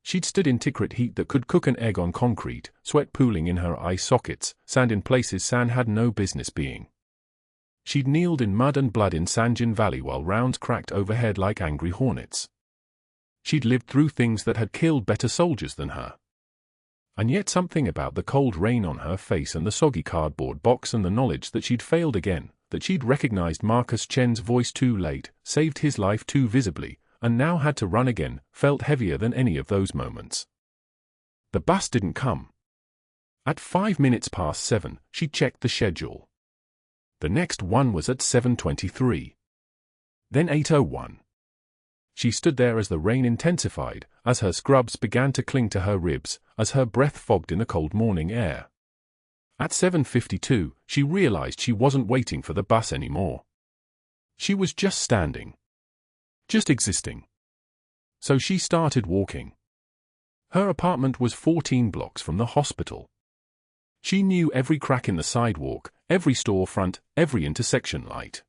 She'd stood in Tikrit heat that could cook an egg on concrete, sweat pooling in her eye sockets, sand in places sand had no business being. She'd kneeled in mud and blood in Sanjin Valley while rounds cracked overhead like angry hornets. She'd lived through things that had killed better soldiers than her. And yet something about the cold rain on her face and the soggy cardboard box and the knowledge that she'd failed again, that she'd recognized Marcus Chen's voice too late, saved his life too visibly, and now had to run again, felt heavier than any of those moments. The bus didn't come. At 7:05, she checked the schedule. The next one was at 7:23. Then 8:01. She stood there as the rain intensified, as her scrubs began to cling to her ribs, as her breath fogged in the cold morning air. At 7:52, she realized she wasn't waiting for the bus anymore. She was just standing. Just existing. So she started walking. Her apartment was 14 blocks from the hospital. She knew every crack in the sidewalk, every storefront, every intersection light.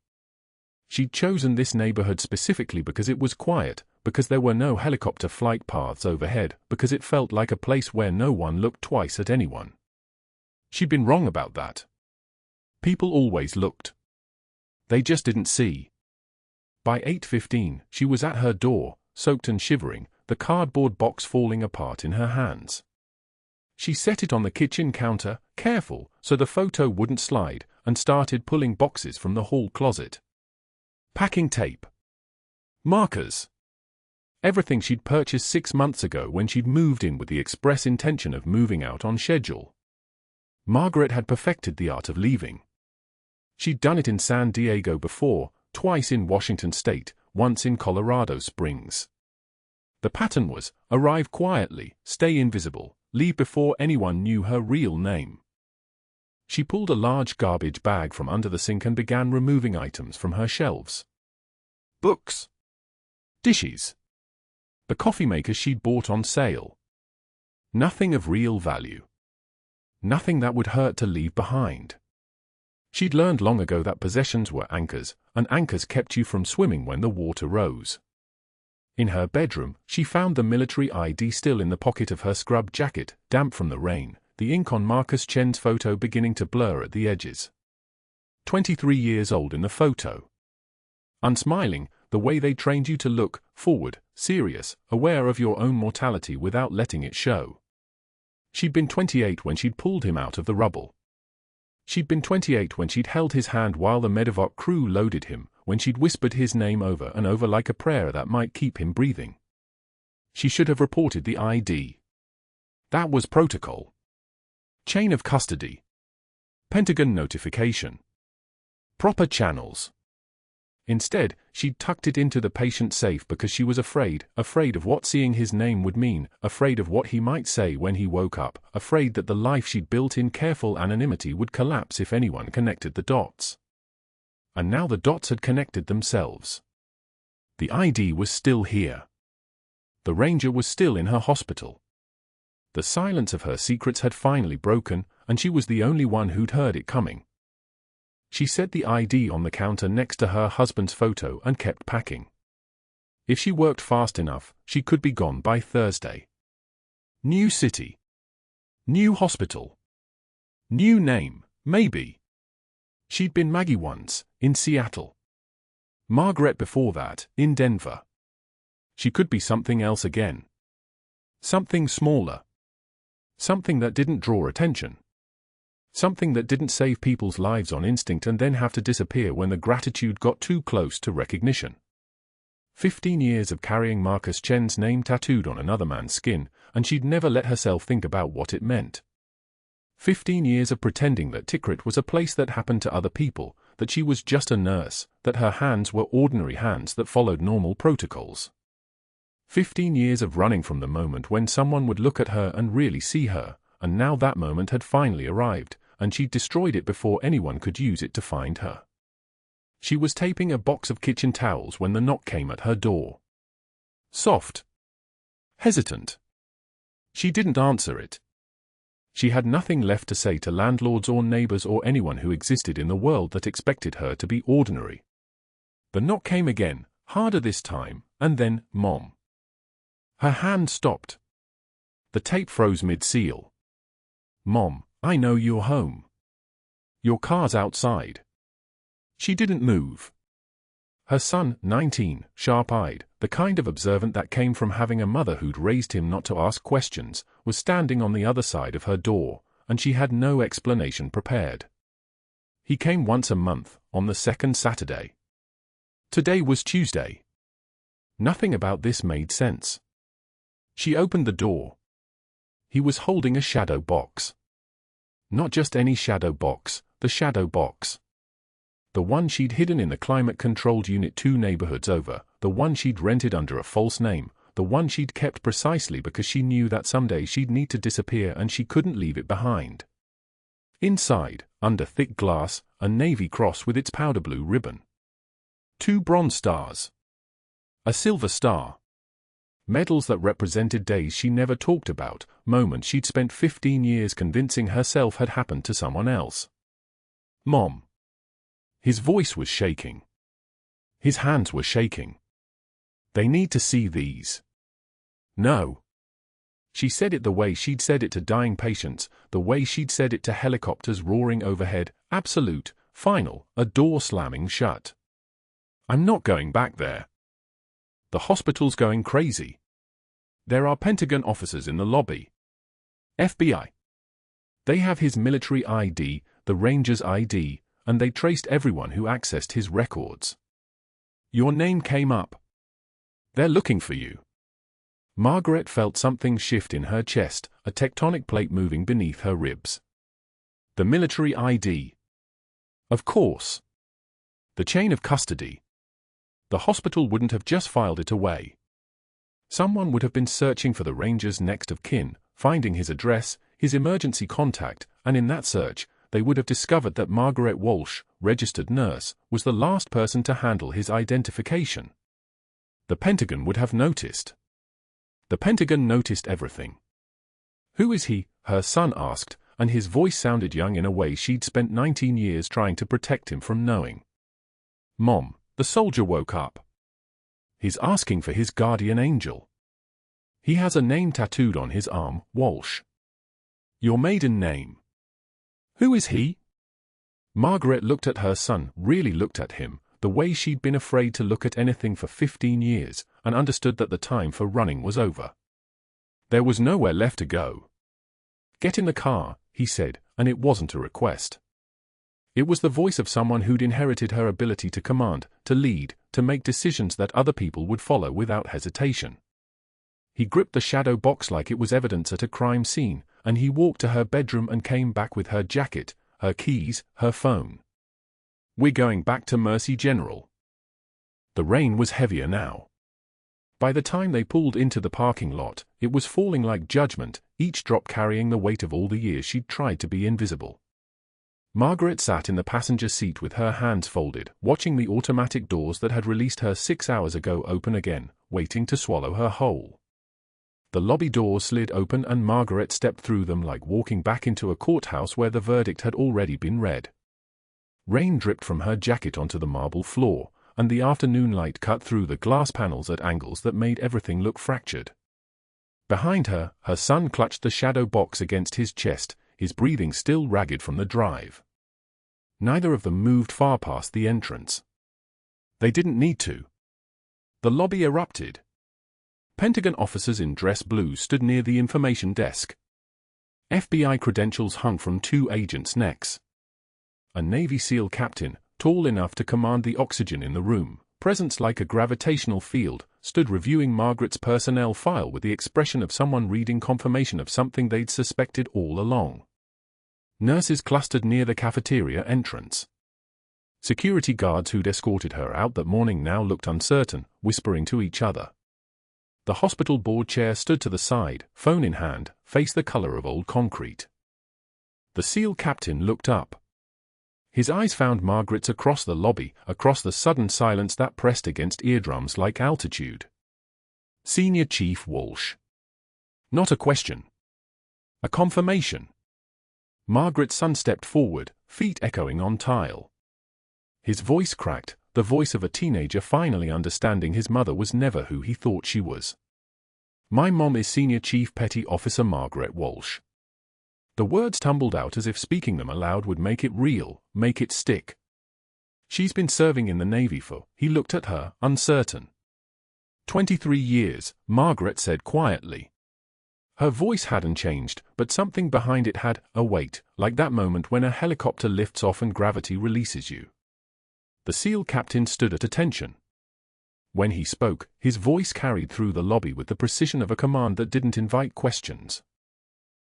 She'd chosen this neighborhood specifically because it was quiet, because there were no helicopter flight paths overhead, because it felt like a place where no one looked twice at anyone. She'd been wrong about that. People always looked. They just didn't see. By 8:15, she was at her door, soaked and shivering, the cardboard box falling apart in her hands. She set it on the kitchen counter, careful, so the photo wouldn't slide, and started pulling boxes from the hall closet. Packing tape. Markers. Everything she'd purchased 6 months ago when she'd moved in with the express intention of moving out on schedule. Margaret had perfected the art of leaving. She'd done it in San Diego before, twice in Washington State, once in Colorado Springs. The pattern was, arrive quietly, stay invisible, leave before anyone knew her real name. She pulled a large garbage bag from under the sink and began removing items from her shelves. Books. Dishes. The coffee maker she'd bought on sale. Nothing of real value. Nothing that would hurt to leave behind. She'd learned long ago that possessions were anchors, and anchors kept you from swimming when the water rose. In her bedroom, she found the military ID still in the pocket of her scrub jacket, damp from the rain, the ink on Marcus Chen's photo beginning to blur at the edges. 23 years old in the photo. Unsmiling, the way they trained you to look, forward, serious, aware of your own mortality without letting it show. She'd been 28 when she'd pulled him out of the rubble. She'd been 28 when she'd held his hand while the medevac crew loaded him, when she'd whispered his name over and over like a prayer that might keep him breathing. She should have reported the ID. That was protocol. Chain of custody. Pentagon notification. Proper channels. Instead, she'd tucked it into the patient safe because she was afraid of what seeing his name would mean, afraid of what he might say when he woke up, afraid that the life she'd built in careful anonymity would collapse if anyone connected the dots. And now the dots had connected themselves. The ID was still here. The Ranger was still in her hospital. The silence of her secrets had finally broken, and she was the only one who'd heard it coming. She set the ID on the counter next to her husband's photo and kept packing. If she worked fast enough, she could be gone by Thursday. New city. New hospital. New name, maybe. She'd been Maggie once, in Seattle. Margaret before that, in Denver. She could be something else again. Something smaller. Something that didn't draw attention. Something that didn't save people's lives on instinct and then have to disappear when the gratitude got too close to recognition. 15 years of carrying Marcus Chen's name tattooed on another man's skin, and she'd never let herself think about what it meant. 15 years of pretending that Tikrit was a place that happened to other people, that she was just a nurse, that her hands were ordinary hands that followed normal protocols. 15 years of running from the moment when someone would look at her and really see her, and now that moment had finally arrived, and she'd destroyed it before anyone could use it to find her. She was taping a box of kitchen towels when the knock came at her door. Soft. Hesitant. She didn't answer it. She had nothing left to say to landlords or neighbors or anyone who existed in the world that expected her to be ordinary. The knock came again, harder this time, and then, Mom. Her hand stopped. The tape froze mid-seal. Mom, I know you're home. Your car's outside. She didn't move. Her son, 19, sharp-eyed, the kind of observant that came from having a mother who'd raised him not to ask questions, was standing on the other side of her door, and she had no explanation prepared. He came once a month, on the second Saturday. Today was Tuesday. Nothing about this made sense. She opened the door. He was holding a shadow box. Not just any shadow box, the shadow box. The one she'd hidden in the climate-controlled Unit 2 neighborhoods over, the one she'd rented under a false name, the one she'd kept precisely because she knew that someday she'd need to disappear and she couldn't leave it behind. Inside, under thick glass, a navy cross with its powder blue ribbon. 2 bronze stars. A silver star. Medals that represented days she never talked about, moments she'd spent 15 years convincing herself had happened to someone else. Mom. His voice was shaking. His hands were shaking. They need to see these. No. She said it the way she'd said it to dying patients, the way she'd said it to helicopters roaring overhead, absolute, final, a door slamming shut. I'm not going back there. The hospital's going crazy. There are Pentagon officers in the lobby. FBI. They have his military ID, the Ranger's ID, and they traced everyone who accessed his records. Your name came up. They're looking for you. Margaret felt something shift in her chest, a tectonic plate moving beneath her ribs. The military ID. Of course. The chain of custody. The hospital wouldn't have just filed it away. Someone would have been searching for the Ranger's next of kin, finding his address, his emergency contact, and in that search, they would have discovered that Margaret Walsh, registered nurse, was the last person to handle his identification. The Pentagon would have noticed. The Pentagon noticed everything. Who is he? Her son asked, and his voice sounded young in a way she'd spent 19 years trying to protect him from knowing. Mom, the soldier woke up. He's asking for his guardian angel. He has a name tattooed on his arm, Walsh. Your maiden name. Who is he? Margaret looked at her son, really looked at him, the way she'd been afraid to look at anything for 15 years, and understood that the time for running was over. There was nowhere left to go. Get in the car, he said, and it wasn't a request. It was the voice of someone who'd inherited her ability to command, to lead, to make decisions that other people would follow without hesitation. He gripped the shadow box like it was evidence at a crime scene, and he walked to her bedroom and came back with her jacket, her keys, her phone. We're going back to Mercy General. The rain was heavier now. By the time they pulled into the parking lot, it was falling like judgment, each drop carrying the weight of all the years she'd tried to be invisible. Margaret sat in the passenger seat with her hands folded, watching the automatic doors that had released her 6 hours ago open again, waiting to swallow her whole. The lobby doors slid open and Margaret stepped through them like walking back into a courthouse where the verdict had already been read. Rain dripped from her jacket onto the marble floor, and the afternoon light cut through the glass panels at angles that made everything look fractured. Behind her, her son clutched the shadow box against his chest, his breathing still ragged from the drive. Neither of them moved far past the entrance. They didn't need to. The lobby erupted. Pentagon officers in dress blues stood near the information desk. FBI credentials hung from 2 agents' necks. A Navy SEAL captain, tall enough to command the oxygen in the room, presence like a gravitational field, stood reviewing Margaret's personnel file with the expression of someone reading confirmation of something they'd suspected all along. Nurses clustered near the cafeteria entrance. Security guards who'd escorted her out that morning now looked uncertain, whispering to each other. The hospital board chair stood to the side, phone in hand, face the color of old concrete. The SEAL captain looked up. His eyes found Margaret's across the lobby, across the sudden silence that pressed against eardrums like altitude. Senior Chief Walsh. Not a question. A confirmation. Margaret's son stepped forward, feet echoing on tile. His voice cracked, the voice of a teenager finally understanding his mother was never who he thought she was. My mom is Senior Chief Petty Officer Margaret Walsh. The words tumbled out as if speaking them aloud would make it real, make it stick. She's been serving in the Navy for, he looked at her, uncertain. 23 years, Margaret said quietly. Her voice hadn't changed, but something behind it had a weight, like that moment when a helicopter lifts off and gravity releases you. The SEAL captain stood at attention. When he spoke, his voice carried through the lobby with the precision of a command that didn't invite questions.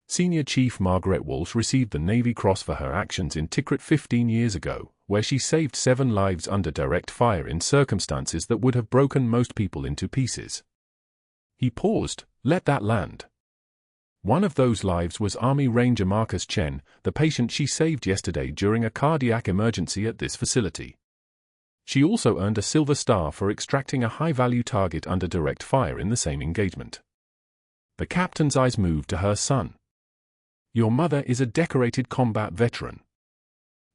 Senior Chief Margaret Walsh received the Navy Cross for her actions in Tikrit 15 years ago, where she saved 7 lives under direct fire in circumstances that would have broken most people into pieces. He paused, let that land. One of those lives was Army Ranger Marcus Chen, the patient she saved yesterday during a cardiac emergency at this facility. She also earned a Silver Star for extracting a high-value target under direct fire in the same engagement. The captain's eyes moved to her son. Your mother is a decorated combat veteran.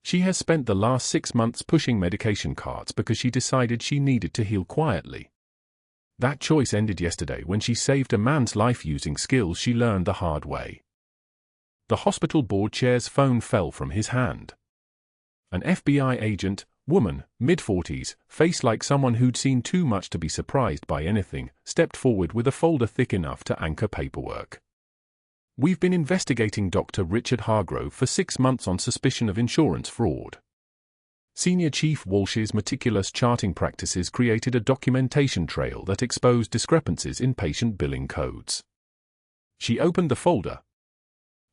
She has spent the last 6 months pushing medication carts because she decided she needed to heal quietly. That choice ended yesterday when she saved a man's life using skills she learned the hard way. The hospital board chair's phone fell from his hand. An FBI agent, woman, mid-40s, face like someone who'd seen too much to be surprised by anything, stepped forward with a folder thick enough to anchor paperwork. We've been investigating Dr. Richard Hargrove for 6 months on suspicion of insurance fraud. Senior Chief Walsh's meticulous charting practices created a documentation trail that exposed discrepancies in patient billing codes. She opened the folder.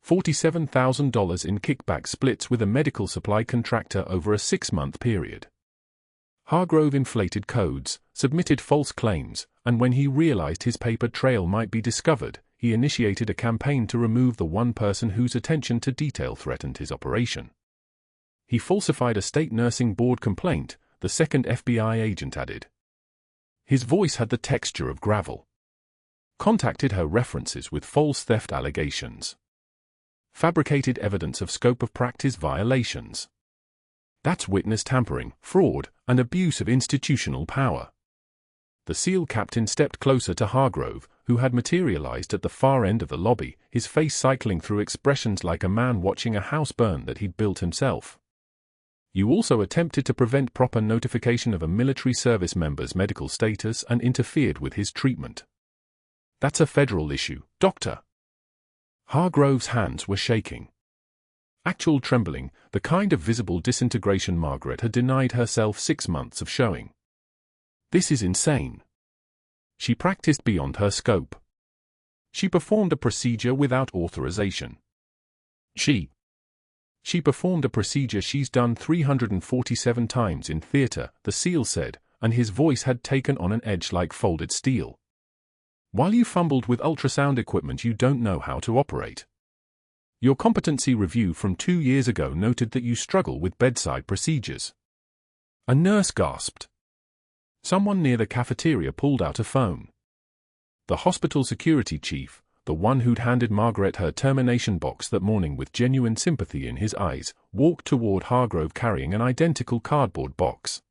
$47,000 in kickback splits with a medical supply contractor over a 6-month period. Hargrove inflated codes, submitted false claims, and when he realized his paper trail might be discovered, he initiated a campaign to remove the one person whose attention to detail threatened his operation. He falsified a state nursing board complaint, the second FBI agent added. His voice had the texture of gravel. Contacted her references with false theft allegations. Fabricated evidence of scope of practice violations. That's witness tampering, fraud, and abuse of institutional power. The SEAL captain stepped closer to Hargrove, who had materialized at the far end of the lobby, his face cycling through expressions like a man watching a house burn that he'd built himself. You also attempted to prevent proper notification of a military service member's medical status and interfered with his treatment. That's a federal issue, Doctor. Hargrove's hands were shaking. Actual trembling, the kind of visible disintegration Margaret had denied herself 6 months of showing. This is insane. She practiced beyond her scope. She performed a procedure without authorization. She performed a procedure she's done 347 times in theater, the SEAL said, and his voice had taken on an edge like folded steel. While you fumbled with ultrasound equipment you don't know how to operate. Your competency review from 2 years ago noted that you struggle with bedside procedures. A nurse gasped. Someone near the cafeteria pulled out a phone. The hospital security chief, the one who'd handed Margaret her termination box that morning with genuine sympathy in his eyes, walked toward Hargrove carrying an identical cardboard box.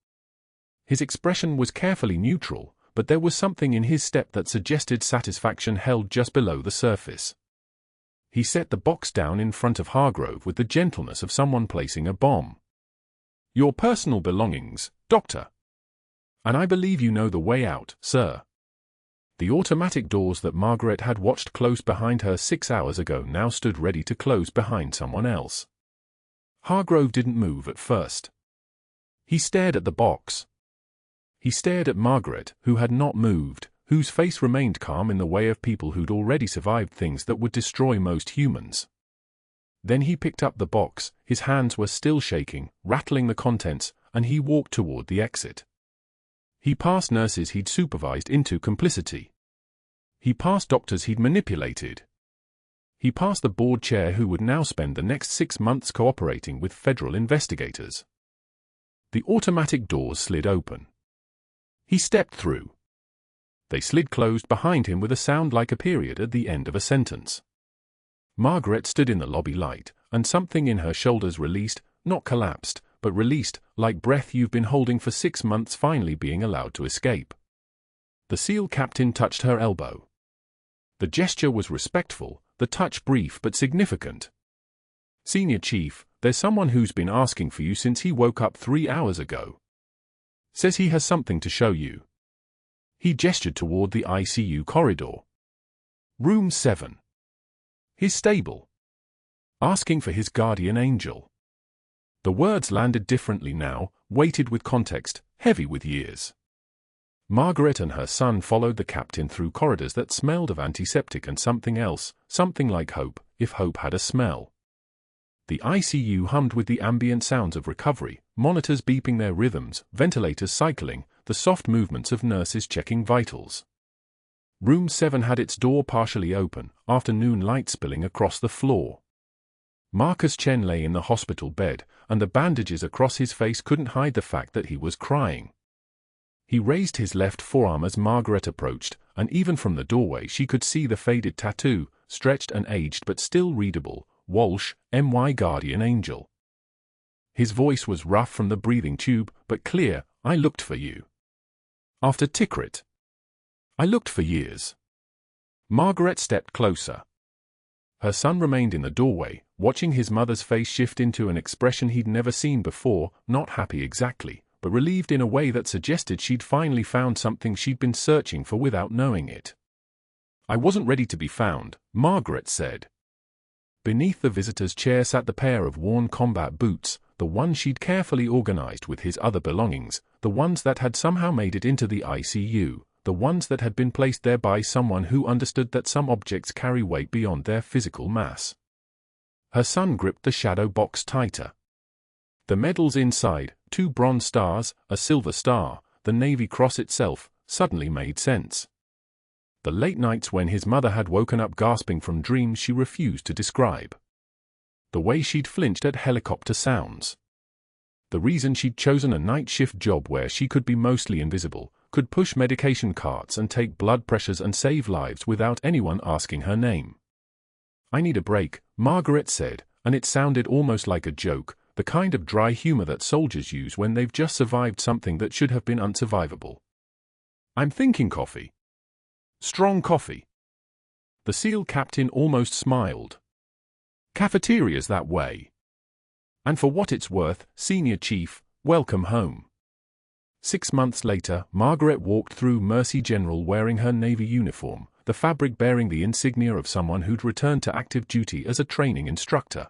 His expression was carefully neutral, but there was something in his step that suggested satisfaction held just below the surface. He set the box down in front of Hargrove with the gentleness of someone placing a bomb. Your personal belongings, Doctor. And I believe you know the way out, sir. The automatic doors that Margaret had watched close behind her 6 hours ago now stood ready to close behind someone else. Hargrove didn't move at first. He stared at the box. He stared at Margaret, who had not moved, whose face remained calm in the way of people who'd already survived things that would destroy most humans. Then he picked up the box, his hands were still shaking, rattling the contents, and he walked toward the exit. He passed nurses he'd supervised into complicity. He passed doctors he'd manipulated. He passed the board chair who would now spend the next 6 months cooperating with federal investigators. The automatic doors slid open. He stepped through. They slid closed behind him with a sound like a period at the end of a sentence. Margaret stood in the lobby light, and something in her shoulders released, not collapsed, but released, like breath you've been holding for 6 months finally being allowed to escape. The SEAL captain touched her elbow. The gesture was respectful, the touch brief but significant. Senior Chief, there's someone who's been asking for you since he woke up 3 hours ago. Says he has something to show you. He gestured toward the ICU corridor. Room 7. His stable. Asking for his guardian angel. The words landed differently now, weighted with context, heavy with years. Margaret and her son followed the captain through corridors that smelled of antiseptic and something else, something like hope, if hope had a smell. The ICU hummed with the ambient sounds of recovery, monitors beeping their rhythms, ventilators cycling, the soft movements of nurses checking vitals. Room 7 had its door partially open, afternoon light spilling across the floor. Marcus Chen lay in the hospital bed, and the bandages across his face couldn't hide the fact that he was crying. He raised his left forearm as Margaret approached, and even from the doorway she could see the faded tattoo, stretched and aged but still readable, Walsh, M.Y. Guardian Angel. His voice was rough from the breathing tube, but clear. I looked for you. After Tikrit. I looked for years. Margaret stepped closer. Her son remained in the doorway, watching his mother's face shift into an expression he'd never seen before, not happy exactly, but relieved in a way that suggested she'd finally found something she'd been searching for without knowing it. I wasn't ready to be found, Margaret said. Beneath the visitor's chair sat the pair of worn combat boots, the one she'd carefully organized with his other belongings, the ones that had somehow made it into the ICU, the ones that had been placed there by someone who understood that some objects carry weight beyond their physical mass. Her son gripped the shadow box tighter. The medals inside, 2 bronze stars, a silver star, the Navy Cross itself, suddenly made sense. The late nights when his mother had woken up gasping from dreams she refused to describe. The way she'd flinched at helicopter sounds. The reason she'd chosen a night shift job where she could be mostly invisible, could push medication carts and take blood pressures and save lives without anyone asking her name. I need a break, Margaret said, and it sounded almost like a joke, the kind of dry humor that soldiers use when they've just survived something that should have been unsurvivable. I'm thinking coffee. Strong coffee. The SEAL captain almost smiled. Cafeteria's that way. And for what it's worth, Senior Chief, welcome home. 6 months later, Margaret walked through Mercy General wearing her Navy uniform, the fabric bearing the insignia of someone who'd returned to active duty as a training instructor.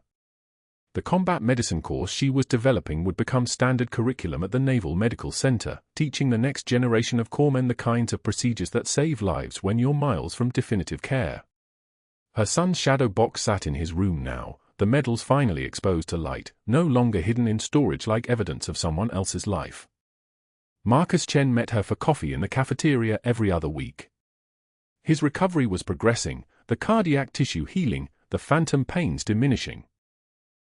The combat medicine course she was developing would become standard curriculum at the Naval Medical Center, teaching the next generation of corpsmen the kinds of procedures that save lives when you're miles from definitive care. Her son's shadow box sat in his room now, the medals finally exposed to light, no longer hidden in storage like evidence of someone else's life. Marcus Chen met her for coffee in the cafeteria every other week. His recovery was progressing, the cardiac tissue healing, the phantom pains diminishing.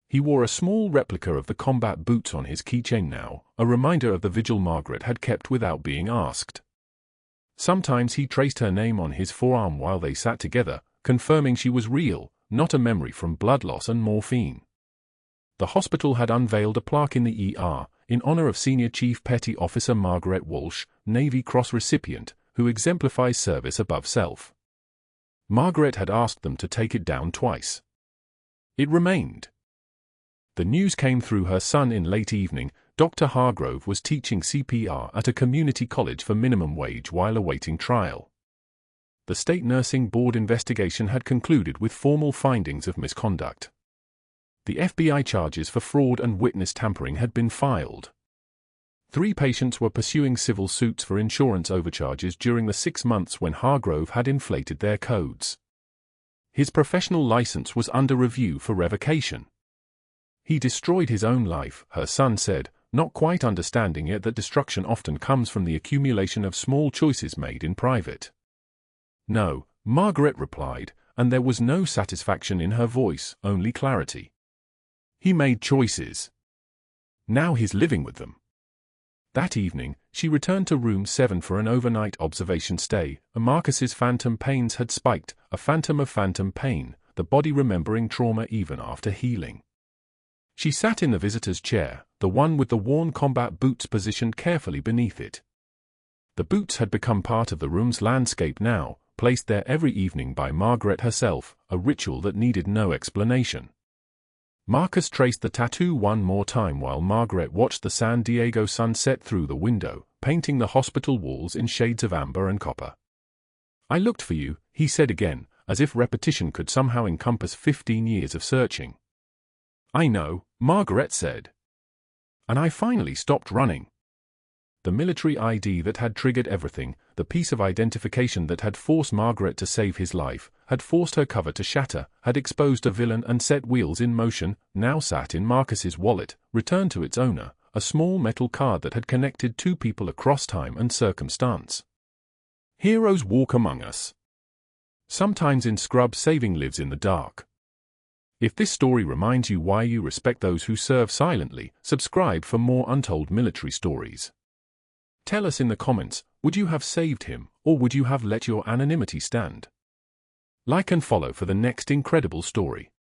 He wore a small replica of the combat boots on his keychain now, a reminder of the vigil Margaret had kept without being asked. Sometimes he traced her name on his forearm while they sat together, confirming she was real, not a memory from blood loss and morphine. The hospital had unveiled a plaque in the ER, in honor of Senior Chief Petty Officer Margaret Walsh, Navy Cross recipient, who exemplifies service above self. Margaret had asked them to take it down twice. It remained. The news came through her son in late evening. Dr. Hargrove was teaching CPR at a community college for minimum wage while awaiting trial. The State Nursing Board investigation had concluded with formal findings of misconduct. The FBI charges for fraud and witness tampering had been filed. 3 patients were pursuing civil suits for insurance overcharges during the 6 months when Hargrove had inflated their codes. His professional license was under review for revocation. He destroyed his own life, her son said, not quite understanding yet that destruction often comes from the accumulation of small choices made in private. No, Margaret replied, and there was no satisfaction in her voice, only clarity. He made choices. Now he's living with them. That evening, she returned to room 7 for an overnight observation stay. Marcus's phantom pains had spiked, a phantom of phantom pain, the body remembering trauma even after healing. She sat in the visitor's chair, the one with the worn combat boots positioned carefully beneath it. The boots had become part of the room's landscape now, placed there every evening by Margaret herself, a ritual that needed no explanation. Marcus traced the tattoo one more time while Margaret watched the San Diego sun set through the window, painting the hospital walls in shades of amber and copper. "I looked for you," he said again, as if repetition could somehow encompass 15 years of searching. "I know," Margaret said. "And I finally stopped running." The military ID that had triggered everything, the piece of identification that had forced Margaret to save his life, had forced her cover to shatter, had exposed a villain and set wheels in motion, now sat in Marcus's wallet, returned to its owner, a small metal card that had connected 2 people across time and circumstance. Heroes walk among us. Sometimes in scrub saving lives in the dark. If this story reminds you why you respect those who serve silently, subscribe for more untold military stories. Tell us in the comments, would you have saved him, or would you have let your anonymity stand? Like and follow for the next incredible story.